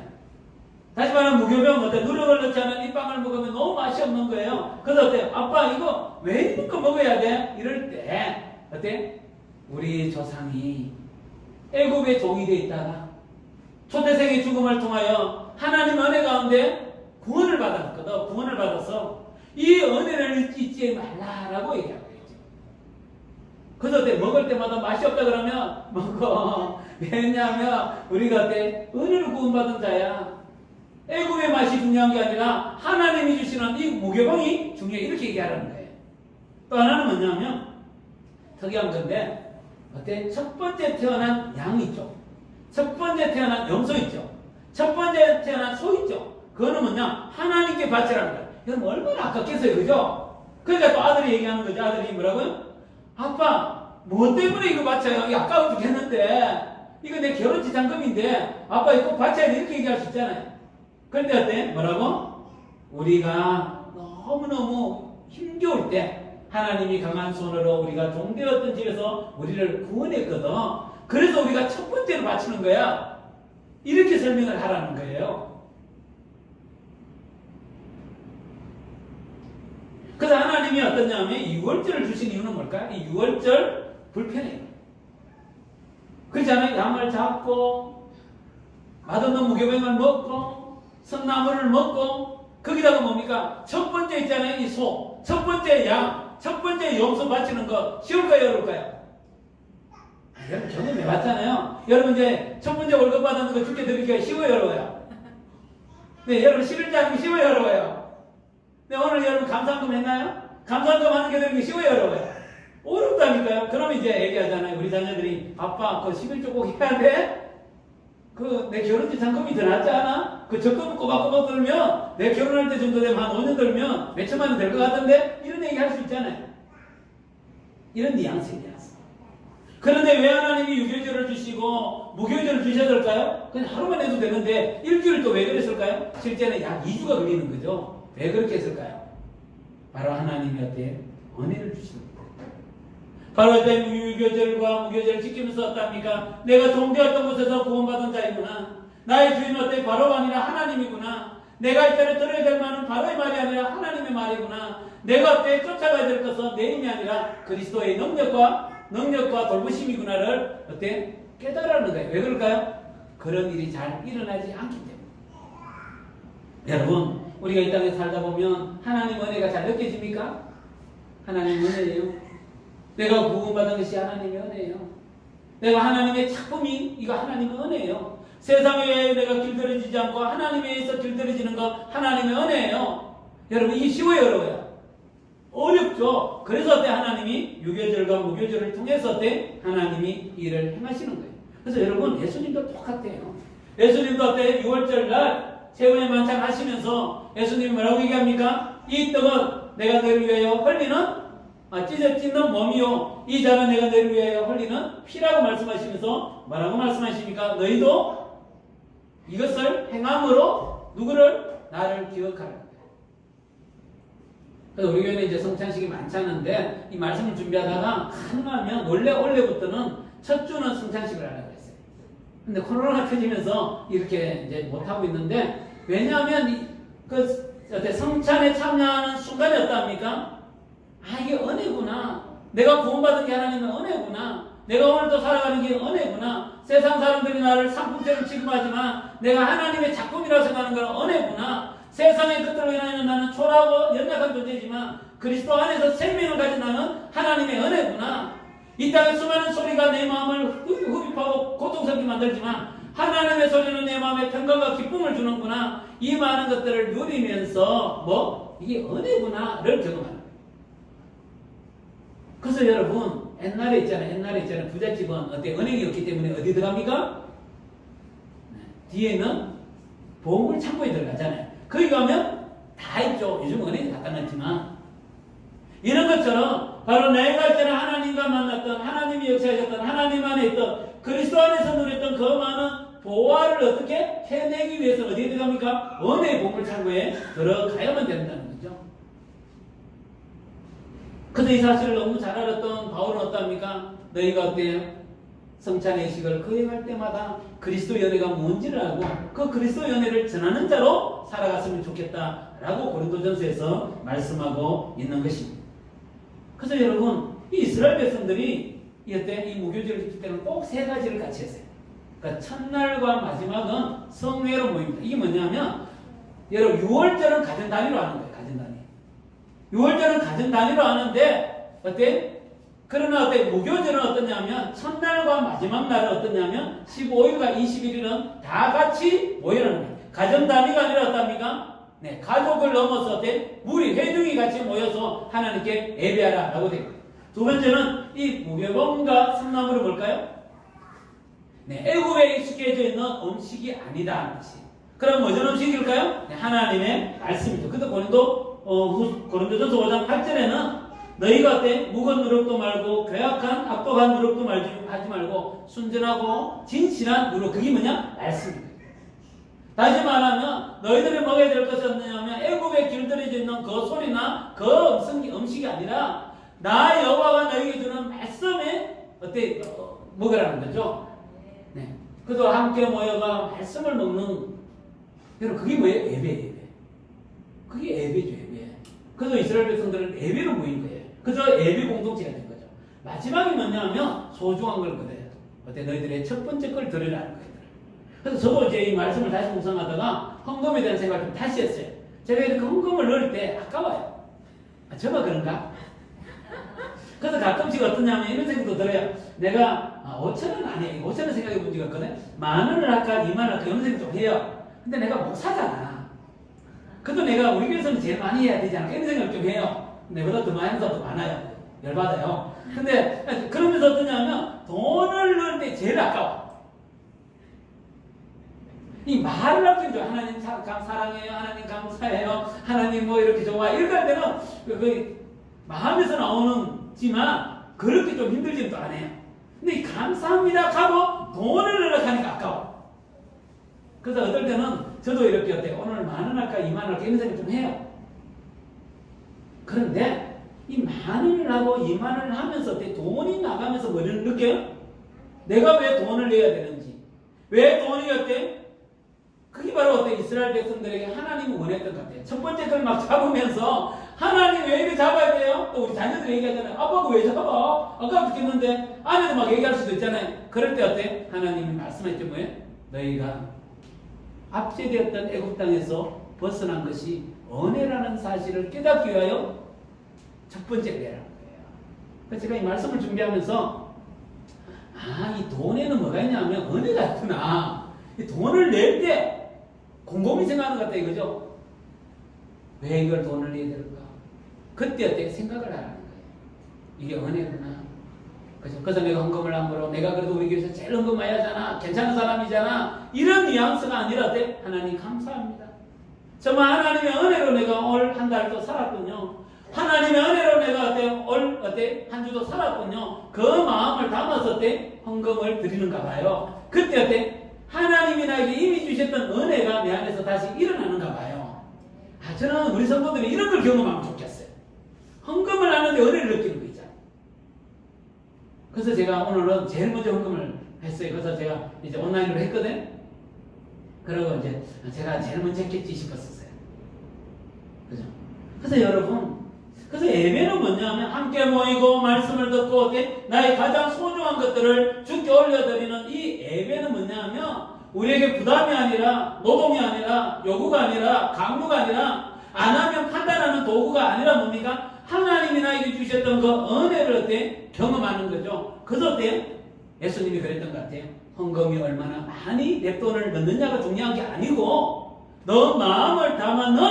다시 말하면 무교병 어때? 누룩을 넣지 않은 이 빵을 먹으면 너무 맛이 없는 거예요. 그래서 어때? 아빠 이거 왜 이거 먹어야 돼? 이럴 때 어때? 우리 조상이 애굽의 종이 돼 있다가 초대생의 죽음을 통하여 하나님 은혜 가운데 구원을 받았거든. 구원을 받아서 이 은혜를 잊지 말라라고 얘기하고 있죠. 그래서 어때? 먹을 때마다 맛이 없다 그러면 먹어. 왜냐하면 우리가 어때? 은혜로 구원받은 자야. 애굽의 맛이 중요한 게 아니라 하나님이 주시는 이 무교병이 중요해. 이렇게 얘기하라는 거예요. 또 하나는 뭐냐면 특이한 건데 어때? 첫 번째 태어난 양 있죠. 첫 번째 태어난 염소 있죠. 첫 번째 태어난 소 있죠. 그거는 뭐냐? 하나님께 바치라는 거예요. 이건 얼마나 아깝겠어요. 그죠? 그러니까 또 아들이 얘기하는 거죠. 아들이 뭐라고요? 아빠 뭐 때문에 이거 바쳐요? 이게 아까워 죽겠는데 이거 내 결혼 지참금인데 아빠 이거 꼭 바쳐야 돼. 이렇게 얘기할 수 있잖아요. 그런데 어때? 뭐라고? 우리가 너무너무 힘겨울 때 하나님이 강한 손으로 우리가 종되었던 집에서 우리를 구원했거든. 그래서 우리가 첫 번째로 바치는 거야. 이렇게 설명을 하라는 거예요. 그래서 하나님이 어떠냐면 6월절을 주신 이유는 뭘까요? 이 6월절 불편해요. 그렇잖아요. 양을 잡고 맛없는 무교병을 먹고 성나물을 먹고 거기다가 뭡니까? 첫 번째 있잖아요. 이 소, 첫 번째 양, 첫 번째 염소 바치는 거 쉬울까요? 어려울까요? 여러분 경험해봤잖아요. 여러분 이제 첫 번째 월급 받는 거 주께 드리기가 쉬워요? 어려워요? 네, 여러분 11자 하는 게 쉬워요? 어려워요? 네, 오늘 여러분 감사한금 했나요? 감사한금 하는 게 되는 게 쉬워요? 어려워요? 어렵다니까요. 그럼 이제 얘기하잖아요. 우리 자녀들이 아빠 그 11조 꼭 해야 돼? 그 내 결혼식 잔금이 더 낫지 않아? 그 적금 꼬박꼬박 들면 내 결혼할 때 정도 되면 한 5년 들면 몇 천만 원 될 것 같은데? 이런 얘기 할 수 있잖아요. 이런 뉘앙스입니다. 그런데 왜 하나님이 유교절을 주시고 무교절을 주셔야 될까요? 그냥 하루만 해도 되는데 일주일 또 왜 그랬을까요? 실제는 약 2주가 걸리는 거죠. 왜 그렇게 했을까요? 바로 하나님이 어때요? 은혜를 주시는 거예요. 바로 어때 유교절과 무교절을 지키면서 어떻습니까? 내가 종되었던 곳에서 구원받은 자이구나. 나의 주인은 어때? 바로가 아니라 하나님이구나. 내가 이때를 들어야 될 말은 바로의 말이 아니라 하나님의 말이구나. 내가 어때? 쫓아가야 될 것은 내 힘이 아니라 그리스도의 능력과 돌보심이구나를 어때? 깨달아는 거예요. 왜 그럴까요? 그런 일이 잘 일어나지 않기 때문에. 여러분, 우리가 이 땅에 살다 보면 하나님 은혜가 잘 느껴집니까? 하나님 은혜예요. 내가 구원받은 것이 하나님의 은혜예요. 내가 하나님의 작품이 이거 하나님의 은혜예요. 세상에 내가 길들여지지 않고 하나님에 의해서 길들여지는 거 하나님의 은혜예요. 여러분 이게 쉬워요? 어려워요? 어렵죠. 그래서 어때 하나님이 유교절과 무교절을 통해서 어때 하나님이 일을 행하시는 거예요. 그래서 여러분 예수님도 똑같아요. 예수님도 어때 6월절 날 세운의 만찬 하시면서 예수님이 뭐라고 얘기합니까? 이 떡은 내가 너를 위하여 흘리는 찢는 몸이요 이 잔은 내가 너를 위하여 흘리는 피라고 말씀하시면서 뭐라고 말씀하십니까? 너희도 이것을 행함으로 누구를? 나를 기억하라. 그래서 우리 교회는 이제 성찬식이 많지 않은데 이 말씀을 준비하다가 가능하면 원래부터는 첫 주는 성찬식을 하려고 했어요. 근데 코로나가 터지면서 이렇게 이제 못하고 있는데 왜냐하면 성찬에 참여하는 순간이 어떠합니까? 이게 은혜구나. 내가 구원받은 게 하나님의 은혜구나. 내가 오늘도 살아가는 게 은혜구나. 세상 사람들이 나를 상품처럼 취급하지만 내가 하나님의 작품이라고 생각하는 건 은혜구나. 세상의 것들로 인하여 나는 초라하고 연약한 존재지만 그리스도 안에서 생명을 가진 나는 하나님의 은혜구나. 이 땅에 수많은 소리가 내 마음을 흡입하고 고통스럽게 만들지만 하나님의 소리는 내 마음에 평강과 기쁨을 주는구나. 이 많은 것들을 누리면서 이게 은혜구나를 경험하는 거예요. 그래서 여러분 옛날에 있잖아요. 부잣집은 어때? 은행이 없기 때문에 어디 들어갑니까? 뒤에는 보물 창고에 들어가잖아요. 거기 가면 다 있죠. 요즘 은행이 다 끝났지만 이런 것처럼 바로 내가 있잖아 하나님과 만났던 하나님이 역사하셨던 하나님 안에 있던 그리스도 안에서 누렸던 그 많은 보화를 어떻게 해내기 위해서 어디에 들어갑니까? 은혜의 보물 창고에 들어가야만 된다는 거죠. 그래서 이 사실을 너무 잘 알았던 바울은 어떠합니까? 너희가 어때요? 성찬의 의식을 거행할 때마다 그리스도 연애가 뭔지를 알고 그 그리스도 연애를 전하는 자로 살아갔으면 좋겠다라고 고린도전서에서 말씀하고 있는 것입니다. 그래서 여러분 이 이스라엘 백성들이 이 무교절을 지킬 때는 꼭 세 가지를 같이 했어요. 그러니까 첫날과 마지막은 성회로 모입니다. 이게 뭐냐면 여러분 6월절은 가정 단위로 하는 거예요. 가정 단위. 6월절은 가정 단위로 하는데 어때? 그러나 무교절은 어떠냐면 첫날과 마지막 날은 어떠냐면 15일과 21일은 다 같이 모이라는 거예요. 가정 단위가 아니라 어떻습니까? 네, 가족을 넘어서 무리 회중이 같이 모여서 하나님께 예배하라라고 되어 있고요. 두 번째는 이 무교병과 성나물은 뭘까요? 네, 애굽에 익숙해져 있는 음식이 아니다. 그럼 어떤 음식일까요? 네, 하나님의 말씀이죠. 근데 고린도전서 5장 8절에는 너희가 어때? 묵은 누룩도 말고 괴악한 악독한 누룩도 하지 말고 순전하고 진실한 누룩. 그게 뭐냐? 말씀입니다. 다시 말하면 너희들이 먹어야 될 것이 없느냐면 애굽에 길들여져 있는 그 소리나 그 음식이 아니라 나 여호와가 너희에게 주는 말씀에 어때? 먹으라는 거죠. 네. 그도 함께 모여가 말씀을 먹는, 여러분 그게 뭐예요? 예배. 그게 예배죠, 예배. 그래서 이스라엘 백성들은 예배로 모인 거예요. 그래서 예배 공동체가 된 거죠. 마지막이 뭐냐면 소중한 걸 그래요. 어때? 너희들의 첫 번째 걸 들으라는 거예요. 그래서 저도 이제 이 말씀을 다시 묵상하다가 헌금에 대한 생각을 좀 다시 했어요. 제가 이렇게 헌금을 넣을 때 아까워요. 저가 그런가? 그래서 가끔씩 어떠냐면 이런 생각도 들어요. 내가 5,000원 아니에요. 5,000원 생각해 본 적이 없거든. 10,000원을 할까 20,000원 할까 이런 생각 좀 해요. 근데 내가 목사잖아. 그래도 내가 우리 교회에서는 제일 많이 해야 되잖아. 이런 생각 좀 해요. 내보다 더 많은 사람도 많아요. 열받아요. 근데 그러면서 어떠냐면 돈을 넣을 때 제일 아까워. 이 말을 아끼죠. 하나님 사랑해요. 하나님 감사해요. 하나님 뭐 이렇게 좋아. 이렇게 할 때는 그 마음에서 나오는지만 그렇게 좀 힘들지는 또 안 해요. 근데 이 감사합니다 하고 돈을 넣으려고 하니까 아까워. 그래서 어떨 때는 저도 이렇게 어때요? 오늘 10,000원 할까 20,000원 할까 이런 생각 좀 해요. 그런데 이 10,000원을 하고 20,000원을 하면서 어때? 돈이 나가면서 뭐를 느껴요? 내가 왜 돈을 내야 되는지, 왜 돈이 어때? 그게 바로 어때? 이스라엘 백성들에게 하나님이 원했던 것 같아요. 첫 번째 걸 막 잡으면서 하나님 왜 이렇게 잡아야 돼요? 또 우리 자녀들이 얘기하잖아요. 아빠가 왜 잡아? 아까 죽겠는데. 아내도 막 얘기할 수도 있잖아요. 그럴 때 어때? 하나님이 말씀했죠. 뭐예요? 너희가 압제되었던 애굽 땅에서 벗어난 것이 은혜라는 사실을 깨닫기 위하여 첫 번째 은혜라는 거예요. 그래서 제가 이 말씀을 준비하면서 이 돈에는 뭐가 있냐면 은혜가 있구나. 이 돈을 낼 때 곰곰이 생각하는 것 같다 이거죠. 왜 이걸 돈을 내야 될까? 그때 어때? 생각을 하라는 거예요. 이게 은혜구나. 그죠? 그래서 내가 헌금을 함으로 내가 그래도 우리 교회에서 제일 헌금 많이 하잖아. 괜찮은 사람이잖아. 이런 뉘앙스가 아니라 어때? 하나님 감사합니다. 정말 하나님의 은혜로 내가 올 한 달도 살았군요. 하나님의 은혜로 내가 어때? 한 주도 살았군요. 그 마음을 담아서 어때? 헌금을 드리는가 봐요. 그때 어때? 하나님이 나에게 이미 주셨던 은혜가 내 안에서 다시 일어나는가 봐요. 저는 우리 성도들이 이런 걸 경험하면 좋겠어요. 헌금을 하는데 은혜를 느끼는 거 있잖아요. 그래서 제가 오늘은 제일 먼저 헌금을 했어요. 그래서 제가 이제 온라인으로 했거든. 그리고 이제 제가 제일 먼저 했겠지 싶었었어요. 그죠? 그래서 여러분, 그래서 예배는 뭐냐면 함께 모이고 말씀을 듣고 어때? 나의 가장 소중한 것들을 주께 올려드리는 이 예배는 뭐냐면 우리에게 부담이 아니라 노동이 아니라 요구가 아니라 강요가 아니라 안 하면 판단하는 도구가 아니라 뭡니까? 하나님이 나에게 주셨던 그 은혜를 어때? 경험하는 거죠. 그래서 어때? 예수님이 그랬던 것 같아요. 헌금이 얼마나 많이 내 돈을 넣느냐가 중요한 게 아니고 너 마음을 담아는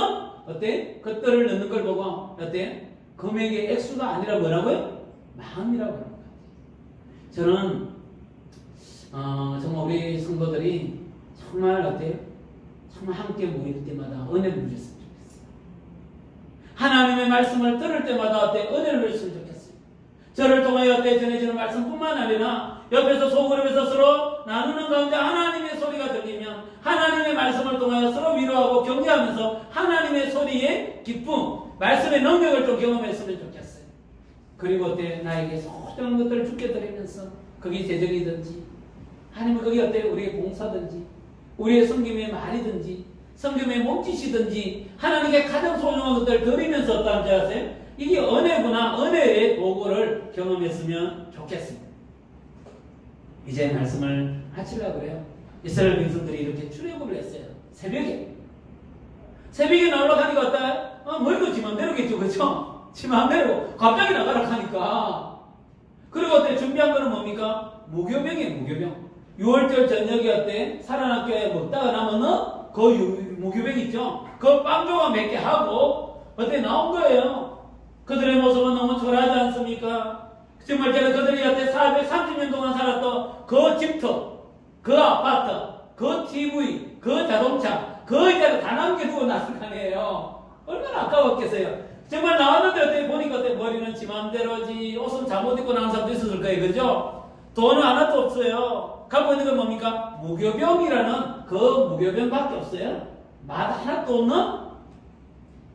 어때? 것들을 넣는 걸 보고 어때? 금액의 액수가 아니라 뭐라고요? 마음이라고 하는 거예요. 저는 정말 우리 성도들이 정말 어때요? 정말 함께 모일 때마다 은혜를 누렸으면 좋겠어요. 하나님의 말씀을 들을 때마다 어때? 은혜를 누렸으면 좋겠어요. 저를 통하여 어때? 전해지는 말씀뿐만 아니라 옆에서 소그룹에서 서로 나누는 가운데 하나님의 소리가 들리면 하나님의 말씀을 통하여 서로 위로하고 격려하면서 하나님의 소리의 기쁨, 말씀의 능력을 좀 경험했으면 좋겠어요. 그리고 어때? 나에게 소중한 것들을 주께 드리면서 그게 재정이든지 아니면 그게 어때? 우리의 봉사든지 우리의 섬김의 말이든지 섬김의 몸짓이든지 하나님께 가장 소중한 것들을 드리면서 어떠한지 아세요? 이게 은혜구나. 은혜의 도구를 경험했으면 좋겠습니다. 이제 말씀을 하시려고 그래요. 이스라엘 백성들이 이렇게 출애굽을 했어요. 새벽에 나오려고 하니까 어때요? 머리도 지 맘대로겠죠. 그렇죠? 지 맘대로 갑자기 나가라고 하니까. 그리고 어때? 준비한 거는 뭡니까? 무교병이에요. 무교병. 6월절 저녁에 어때? 살아남게 먹다가 나면은 그 무교병 있죠? 그 빵 조각 몇 개 하고 어때? 나온 거예요. 그들의 모습은 너무 초라하지 않습니까? 정말 제가 그들이 어때? 430년 동안 살았던 그 집터, 그 아파트, 그 TV, 그 자동차, 그 이자를 다 남겨두고 났을 거 아니에요. 얼마나 아까웠겠어요. 정말 나왔는데 어때 보니까 어때 머리는 지 맘대로지, 옷은 잠옷 입고 나온 사람도 있었을 거예요. 그죠? 돈은 하나도 없어요. 갖고 있는 건 뭡니까? 무교병이라는 그 무교병밖에 없어요. 맛 하나도 없는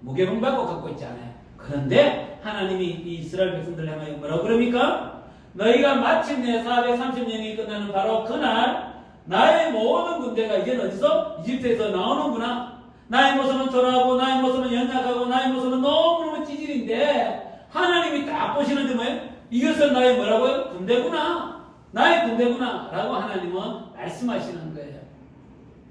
무교병밖에 갖고 있지 않아요. 그런데 하나님이 이 이스라엘 백성들 향하여 뭐라고 그럽니까? 너희가 마침내 430년이 끝나는 바로 그날 나의 모든 군대가 이제 어디서? 이집트에서 나오는구나. 나의 모습은 초라하고 나의 모습은 연약하고 나의 모습은 너무너무 찌질인데 하나님이 딱 보시는데 뭐예요? 이것은 나의 뭐라고요? 군대구나. 나의 군대구나 라고 하나님은 말씀하시는 거예요.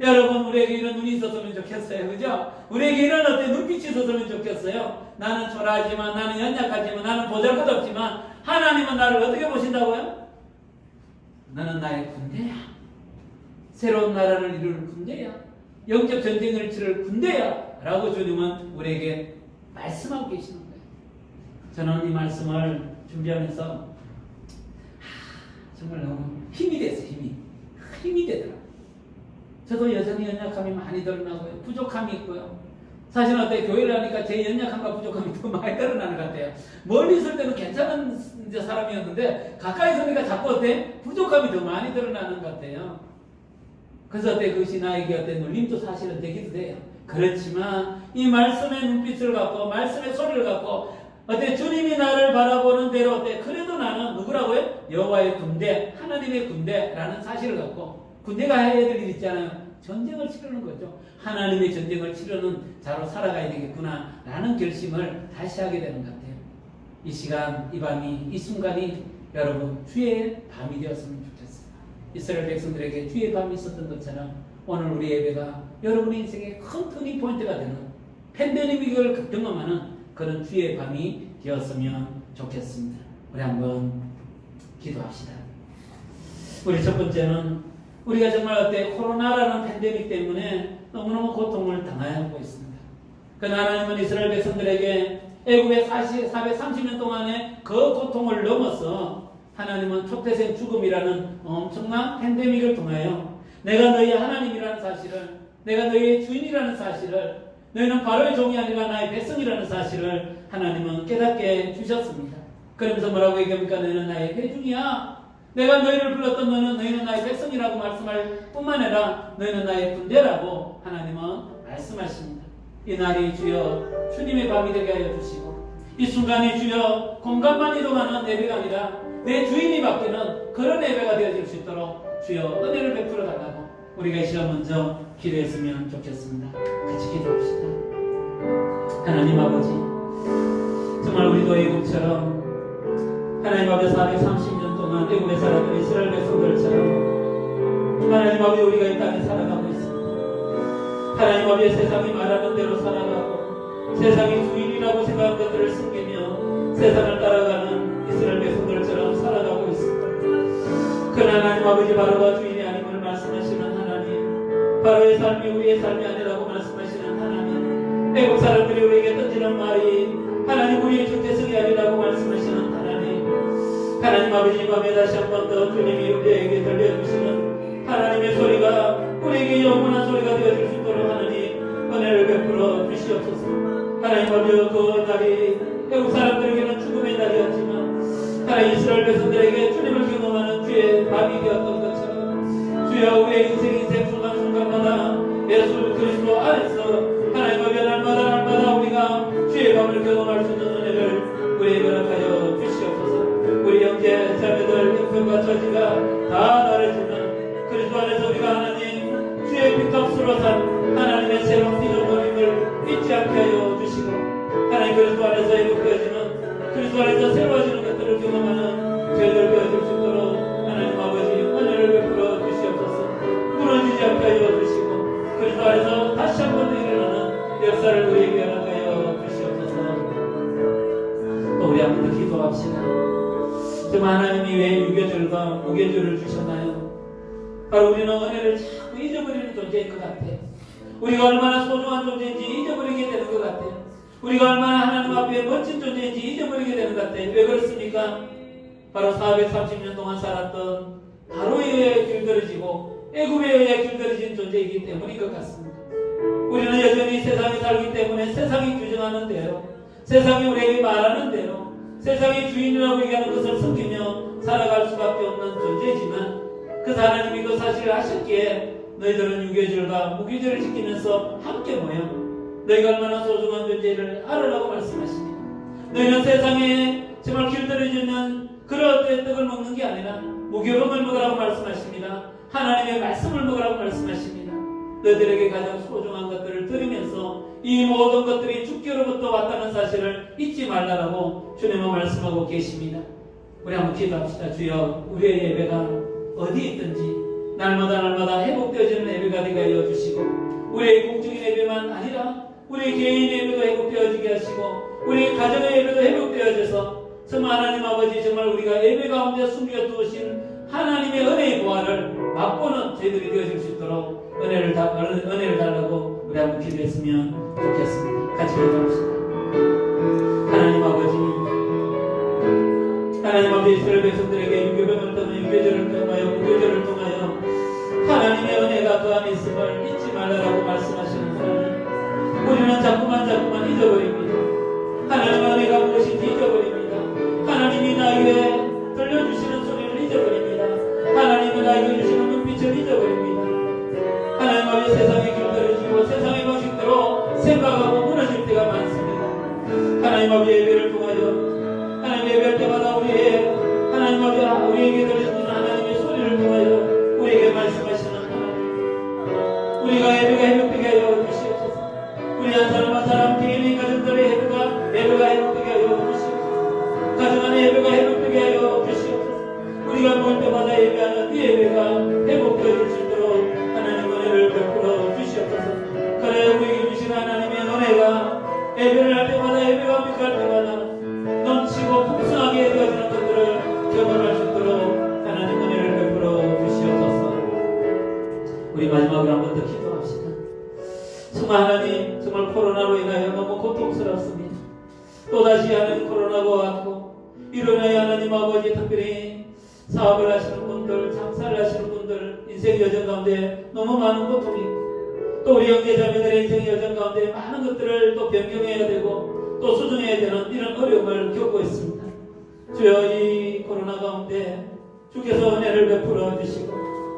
여러분, 우리에게 이런 눈이 있었으면 좋겠어요. 그죠? 우리에게 이런 어떤 눈빛이 있었으면 좋겠어요. 나는 초라하지만, 나는 연약하지만, 나는 보잘것없지만 하나님은 나를 어떻게 보신다고요? 너는 나의 군대야. 새로운 나라를 이룰 군대야. 영적 전쟁을 치를 군대야 라고 주님은 우리에게 말씀하고 계시는 거예요. 저는 이 말씀을 준비하면서 정말 너무 힘이 됐어요. 힘이 되더라고요. 저도 여전히 연약함이 많이 드러나고요. 부족함이 있고요. 사실 어때 교회를 하니까 제 연약함과 부족함이 더 많이 드러나는 것 같아요. 멀리 있을 때는 괜찮은 사람이었는데 가까이 있으니까 자꾸 어때 부족함이 더 많이 드러나는 것 같아요. 그래서 어때 그것이 나에게 어때 눌림도 사실은 되기도 돼요. 그렇지만 이 말씀의 눈빛을 갖고 말씀의 소리를 갖고 어때 주님이 나를 바라보는 대로 어때 그래도 나는 누구라고요? 여호와의 군대, 하나님의 군대라는 사실을 갖고 군대가 해야 될 일 있잖아요. 전쟁을 치르는 거죠. 하나님의 전쟁을 치르는 자로 살아가야 되겠구나 라는 결심을 다시 하게 되는 것 같아요. 이 시간, 이 밤이, 이 순간이 여러분 주의 밤이 되었으면 좋겠어요. 이스라엘 백성들에게 주의 밤이 있었던 것처럼 오늘 우리 예배가 여러분의 인생의 큰 터닝 포인트가 되는 팬데믹을 경험하는 그런 주의 밤이 되었으면 좋겠습니다. 우리 한번 기도합시다. 우리 첫 번째는 우리가 정말 어때 코로나라는 팬데믹 때문에 너무너무 고통을 당하고 있습니다. 그러나 하나님은 이스라엘 백성들에게 애굽의 430년 동안의 그 고통을 넘어서 하나님은 초태생 죽음이라는 엄청난 팬데믹을 통하여 내가 너희의 하나님이라는 사실을, 내가 너희의 주인이라는 사실을, 너희는 바로의 종이 아니라 나의 백성이라는 사실을 하나님은 깨닫게 주셨습니다. 그러면서 뭐라고 얘기합니까? 너희는 나의 회중이야. 내가 너희를 불렀던 너희는 나의 백성이라고 말씀할 뿐만 아니라 너희는 나의 군대라고 하나님은 말씀하십니다. 이 날이 주여 주님의 밤이 되게 하여 주시고 이 순간이 주여 공간만 이동하는 예배가 아니라 내 주인이 바뀌는 그런 예배가 되어질 수 있도록 주여 은혜를 베풀어 달라고 우리가 이 시간 먼저 기도했으면 좋겠습니다. 같이 기도합시다. 하나님 아버지, 정말 우리도 애굽처럼 하나님 아버지 430년 동안 애굽에 살았던 이스라엘 백성들처럼 하나님 아버지 우리가 이 땅에 살아가고 있습니다. 하나님 아버지 세상이 말하는 대로 살아가고 세상이 주인이라고 생각한 것들을 숨기며 세상을 따라가는 이스라엘 백성들처럼 살아가고 있습니다. 그러나 하나님 아버지 바로가 주인이 아님을 말씀하시는 하나님, 바로의 삶이 우리의 삶이 아니라고 말씀하시는 하나님, 애국 사람들이 우리에게 던지는 말이 하나님 우리의 주태성이 아니라고 말씀하시는 하나님 아버지, 이 밤에 다시 한 번 더 주님이 우리에게 들려주시는 하나님의 소리가 우리에게 영원한 소리가 되어줄 수 있도록 하나님 은혜를 베풀어 주시옵소서. 하나님 아버지, 그 날이 애국 사람들에게는 죽음의 날이었지만 하나님 이스라엘 백성들에게 주님을 경험하는 주의 밤이 되었던 것처럼 주여 우리의 인생 순간순간마다 예수 그리스도 안에서 하나님 아버지 날마다 우리가 주의 밤을 경험할 수 있는 은혜를 우리에게 허락하여 주시옵소서. 우리 형제 자매들 형편과 처지가 다 다르지만 그리스도 안에서 우리가 하나님 주의 빚값으로 산 하나님의 새로운 피조물임을 잊지 않게 하여 주시고 하나님 그리스도 안에서 회복되어지는 그리스도 안에서 새로워지는 것들을 경험하는 저희들 되어줄 수 있도록 하나님 아버지 은혜를 베풀어 주시옵소서. 무너지지 않게 하여 주시고 그리스도 안에서 다시 한 번 일어나는 역사를 우리에게 허락하여 주시옵소서. 또 우리 한 번 더 기도합시다. 정말 하나님이 왜 유교절과 무교절을 주셨나요? 바로 우리는 은혜를 자꾸 잊어버리는 존재인 것 같아요. 우리가 얼마나 소중한 존재인지 잊어버리게 되는 것 같아요. 우리가 얼마나 하나님 앞에 멋진 존재인지 잊어버리게 되는 것 같아요. 왜 그렇습니까? 바로 430년 동안 살았던 바로에 의해 길들여지고 애굽에 의해 길들여진 존재이기 때문인 것 같습니다. 우리는 여전히 세상에 살기 때문에 세상이 규정하는 대로 세상이 우리에게 말하는 대로 세상의 주인이라고 얘기하는 것을 숨기며 살아갈 수밖에 없는 존재지만 그 하나님이 그 사실을 하셨기에 너희들은 유교절과 무교절을 지키면서 함께 모여 너희가 얼마나 소중한 존재를 알으라고 말씀하십니다. 너희는 세상에 정말 길들여지는 그런 어떤 떡을 먹는 게 아니라 무교병을 먹으라고 말씀하십니다. 하나님의 말씀을 먹으라고 말씀하십니다. 너희들에게 가장 소중한 것들을 들으면서 이 모든 것들이 주께로부터 왔다는 사실을 잊지 말라라고 주님은 말씀하고 계십니다. 우리 한번 기도합시다. 주여, 우리의 예배가 어디 있든지 날마다 회복되어지는 예배가 되게 하여 주시고 우리의 공적인 예배만 아니라 우리 개인 예배도 회복되어지게 하시고 우리 가정의 예배도 회복되어져서 정말 하나님 아버지 정말 우리가 예배 가운데 숨겨 두신 하나님의 은혜의 보화를 맛보는 저희들이 되어질 수 있도록 은혜를 달라고 우리 한번 기도했으면 좋겠습니다. 같이 기도합시다. 하나님 아버지 이스라엘 백성들에게 유교병을 통하여 유교절을 통하여 무교절을 통하여 하나님의 은혜가 그 안에 있음을 잊지 말라라고 말씀하시는 하나님, 우리는 자꾸만 잊어버립니다. 하나님의 은혜가 무엇인지 잊어버립니다. 하나님이 나에게 들려주시는 소리를 잊어버립니다. 하나님이 나에게 주시는 눈빛을 잊어버립니다. 하나님 아버지 세상에 길들여지고 세상의 방식대로 생각하고 무너질 때가 많습니다. 하나님 아버지 예배를 통하여 하나님 예배할 때마다 하나님 아버지 우리에게 들려주는 하나님의 소리를 통하여 우리에게 말씀하시는 하나님, 우리가 예배가 회복되게 하여 주시옵소서. 우리 한 사람 한 사람 개인의 가정들의 예배가 회복되게 하여 주시옵소서. 가정 안의 예배가 회복되게 하여 주시옵소서. 우리가 모일 때마다 예배하는 이 예배가 회복되어질 수 있도록 하나님 은혜를 베풀어 주시옵소서. 그래 우리에게 주시는 하나님의 은혜가 예배를 할 때마다 예배가 함께할 때마다 넘치고 풍성하게 되어지는 것들을 경험할 수 있도록 하나님 은혜를 베풀어 주시옵소서. 우리 마지막으로 한 번 더 기도합시다. 정말 하나님, 정말 코로나로 인하여 너무 고통스럽습니다. 또다시 하나님 코로나가 왔고 이로 인하여 하나님 아버지 특별히 사업을 하시는 분들, 장사를 하시는 분들 인생 여정 가운데 너무 많은 고통이 있고 또 우리 형제자매들의 인생 여정 가운데 많은 것들을 또 변경해야 되고 또 수정해야 되는 이런 어려움을 겪고 있습니다. 주여, 이 코로나 가운데 주께서 은혜를 베풀어 주시고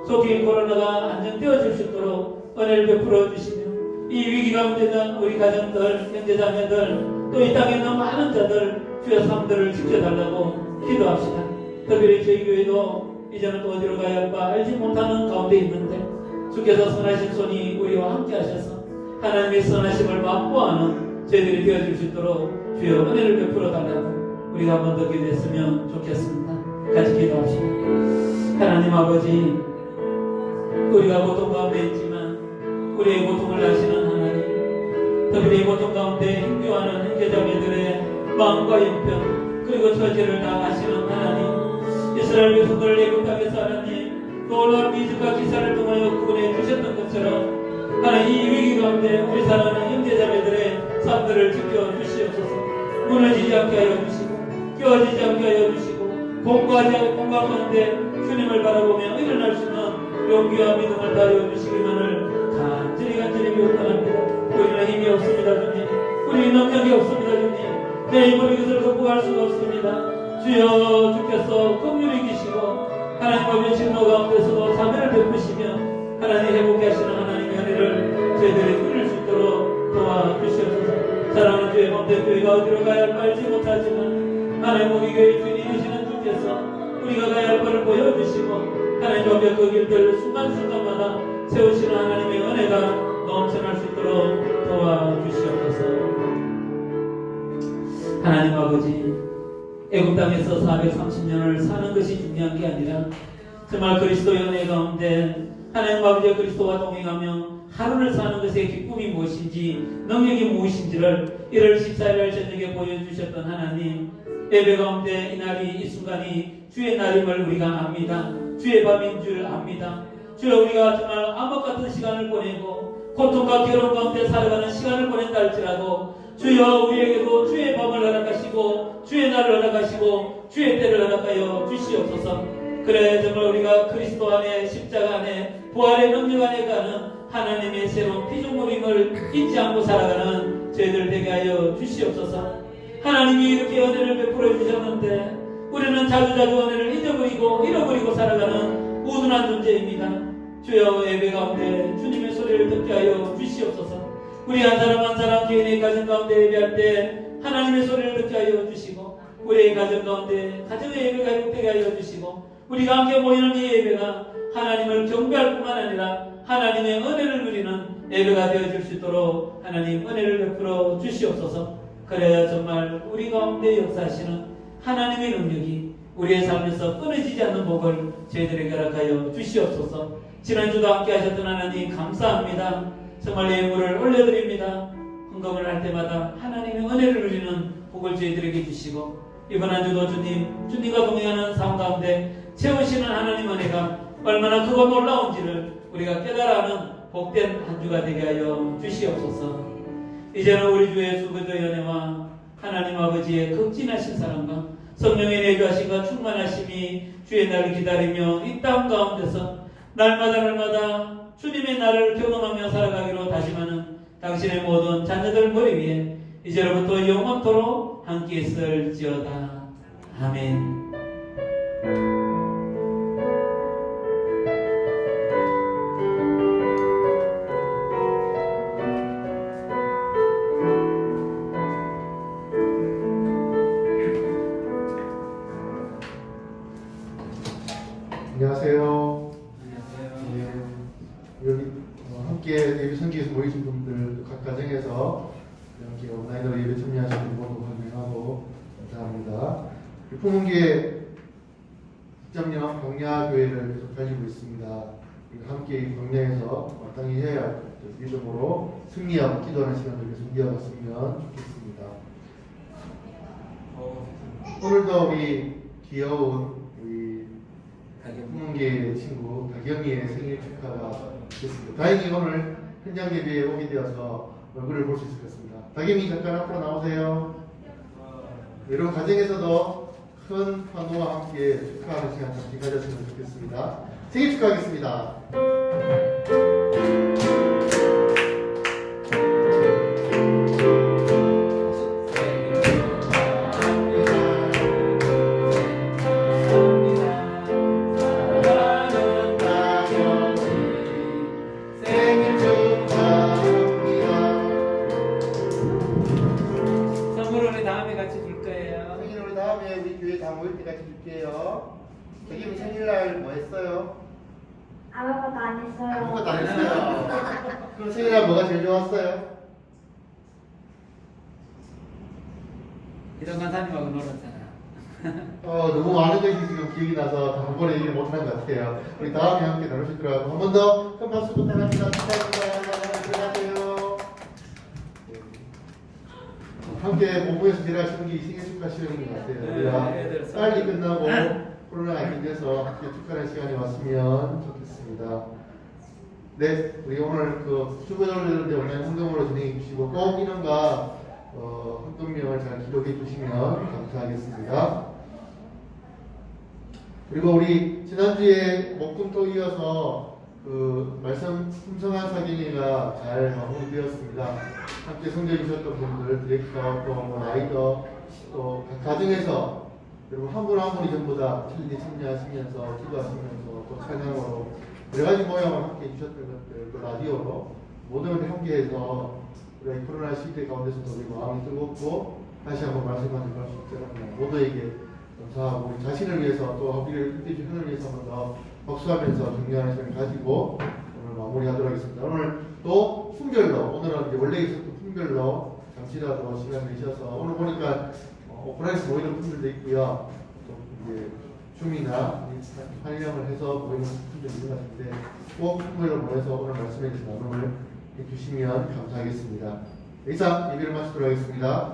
속히 코로나가 안정되어질 수 있도록 은혜를 베풀어 주시며 이 위기 가운데 있는 우리 가정들, 형제자매들 또 이 땅에 있는 많은 자들 주여 삶들을 지켜달라고 기도합시다. 특별히 저희 교회도 이제는 또 어디로 가야 할까 알지 못하는 가운데 있는데 주께서 선하신 손이 우리와 함께 하셔서 하나님의 선하심을 맛보아하는 저희들이 되어질 수 있도록 주여 은혜를 베풀어 달라고 우리가 한 번 더 기도했으면 좋겠습니다. 같이 기도합시다. 하나님 아버지, 우리가 고통 가운데 있지만 우리의 고통을 아시는 하나님, 특별히 고통 가운데 힘겨워하는 형제자매들의 마음과 형편 그리고 처지를 다 아시는 하나님, 이스라엘 백성들 애굽 땅에서 하나님 놀라운 미증과 기사를 통하여 구원해 주셨던 것처럼 하나님 이 위기 가운데 우리 사랑하는 형제자매들의 삶들을 지켜주시옵소서. 무너지지 않게 하여 주시고 깨어지지 않게 하여 주시고 공감 가운데 주님을 바라보며 일어날 수 있는 용기와 믿음을 다하여 주시기만을 간절히 기원합니다. 우리는 힘이 없습니다 주님, 우리 능력이 없습니다 주님, 내 힘으로 이것을 극복할 수가 없습니다. 주여, 주께서 긍휼히 계시고 하나님 아버지 진노 가운데서도 자비를 베푸시며 하나님 회복케 하시는 하나님의 은혜를 저희들이 누릴 수 있도록 도와주시옵소서. 사랑하는 주의 몸된 교회가 어디로 가야 할까 알지 못하지만 하나님 우리 교회 주인이 되시는 주께서 우리가 가야 할 것을 보여주시고 하나님 앞에 그 길들 순간순간마다 세우시는 하나님의 은혜가 넘쳐날 수 있도록 도와주시옵소서. 하나님 아버지, 애굽 땅에서 430년을 사는 것이 중요한 게 아니라 정말 그리스도의 은혜 가운데 하나님 아버지의 그리스도와 동행하며 하루를 사는 것의 기쁨이 무엇인지 능력이 무엇인지를 1월 14일 저녁에 보여주셨던 하나님, 예배 가운데 이날이 이 순간이 주의 날임을 우리가 압니다. 주의 밤인 줄 압니다. 주여, 우리가 정말 암흑 같은 시간을 보내고 고통과 괴로움 가운데 살아가는 시간을 보낸다 할지라도 주여, 우리에게도 주의 밤을 허락하시고 주의 날을 허락하시고 주의 때를 허락하여 주시옵소서. 그래, 정말 우리가 그리스도 안에 십자가 안에 부활의 능력 안에 가는 하나님의 새로운 피조물임을 잊지 않고 살아가는 저희들 되게 하여 주시옵소서. 하나님이 이렇게 은혜를 베풀어 주셨는데 우리는 자주자주 은혜를 잃어버리고 살아가는 우둔한 존재입니다. 주여, 예배 가운데 주님의 소리를 듣게 하여 주시옵소서. 우리 한 사람 한 사람 개인의 가정 가운데 예배할 때 하나님의 소리를 듣게 하여 주시고, 우리의 가정 가운데 가정의 예배가 회복되게 하여 주시고, 우리가 함께 모이는 이 예배가 하나님을 경배할 뿐만 아니라 하나님의 은혜를 누리는 예배가 되어질 수 있도록 하나님 은혜를 베풀어 주시옵소서. 그래야 정말 우리 가운데 역사하시는 하나님의 능력이 우리의 삶에서 끊어지지 않는 복을 저희들에게 허락하여 주시옵소서. 지난주도 함께 하셨던 하나님 감사합니다. 정말 예물을 올려드립니다. 헌금을 할 때마다 하나님의 은혜를 누리는 복을 저희들에게 주시고, 이번 한 주도 주님과 동행하는 삶 가운데 채우시는 하나님 은혜가 얼마나 크고 놀라운지를 우리가 깨달아하는 복된 한 주가 되게 하여 주시옵소서. 이제는 우리 주 예수 그리스도의 은혜와 하나님 아버지의 극진하신 사랑과 성령의 내주하심과 충만하심이 주의 날을 기다리며 이 땅 가운데서 날마다 주님의 날을 경험하며 살아가기로 다짐하는 당신의 모든 자녀들 머리 위에 이제로부터 영원토록 함께 있을지어다. 아멘. 안녕하세요. 여기 함께 예배 성기에서 모이신 분들 각 가정에서 이렇게 온라인으로 예배 참여하시는 분 모두 환영하고 감사합니다. 풍문교회 직접령 광야교회를 계속 달리고 있습니다. 함께 광야에서 마땅히 해야 할 믿음으로 승리하고 기도하는 시간을 계속 이어갔으면 좋겠습니다. 오늘도 우리 귀여운 풍문교회 친구 박영희의 생일 축하가 있겠습니다. 다행히 오늘 현장 예배에 오게 되어서 얼굴을 볼 수 있을 것 같습니다. 박영희 잠깐 앞으로 나오세요. 여러분 가정에서도 큰 환호와 함께 축하하는 시간 잠시 가졌으면 좋겠습니다. 생일 축하하겠습니다. 저기 생일날 뭐 했어요? 아무것도 안 했어요. 아무것도 안 했어요. 그럼 생일날 뭐가 제일 좋았어요? 이런 간사님하고 놀았잖아. 너무 많은 것이 지금 기억이 나서 단번에 얘기를 못하는 것 같아요. 우리 다음에 함께 나눌 수 있도록 한 번 더 큰 박수 부탁합니다. 축하합니다. 들어가세요. 함께 모부에서 제일 하시는 게 생일 축하 시간인 것 같아요. 우리가 빨리 끝나고 코로나가 해결돼서 함께 축하하는 시간이 왔으면 좋겠습니다. 네, 우리 오늘 그 주거절들인데 온라인 헌금으로 진행해 주시고 꼭 인원과 헌금명을 잘 기록해 주시면 감사하겠습니다. 그리고 우리 지난주에 목금토 이어서 그 말씀 풍성한 사경회가 잘 마무리되었습니다. 함께 성교해 주셨던 분들, 디렉터, 또 라이더, 또 각 가정에서 여러분 한 분 한 분이 전부 다 챌린지 참여하시면서 기도하시면서 또 찬양으로 여러 가지 모양을 함께 해주셨던 것들, 또 라디오로 모든 걸 함께해서 우리 코로나 시대 가운데서도 우리 마음이 뜨겁고 다시 한번 말씀하는 수 있도록 모두에게 감사하고 우리 자신을 위해서 또 우리를 뜻대주 하늘 위해서 한 번 더 박수하면서 격려하는 시간을 가지고 오늘 마무리하도록 하겠습니다. 오늘 또 품별로 오늘은 이제 원래 있었던 품별로 잠시라도 시간 내셔서 오늘 보니까 오프라인에서 모이는 분들도 있고요. 또 이제 줌이나 활용을 해서 모이는 분들도 있는 것 같은데 꼭 품별로 모여서 오늘 말씀해 주신 나눔을 해주시면 감사하겠습니다. 이상 예배를 마치도록 하겠습니다.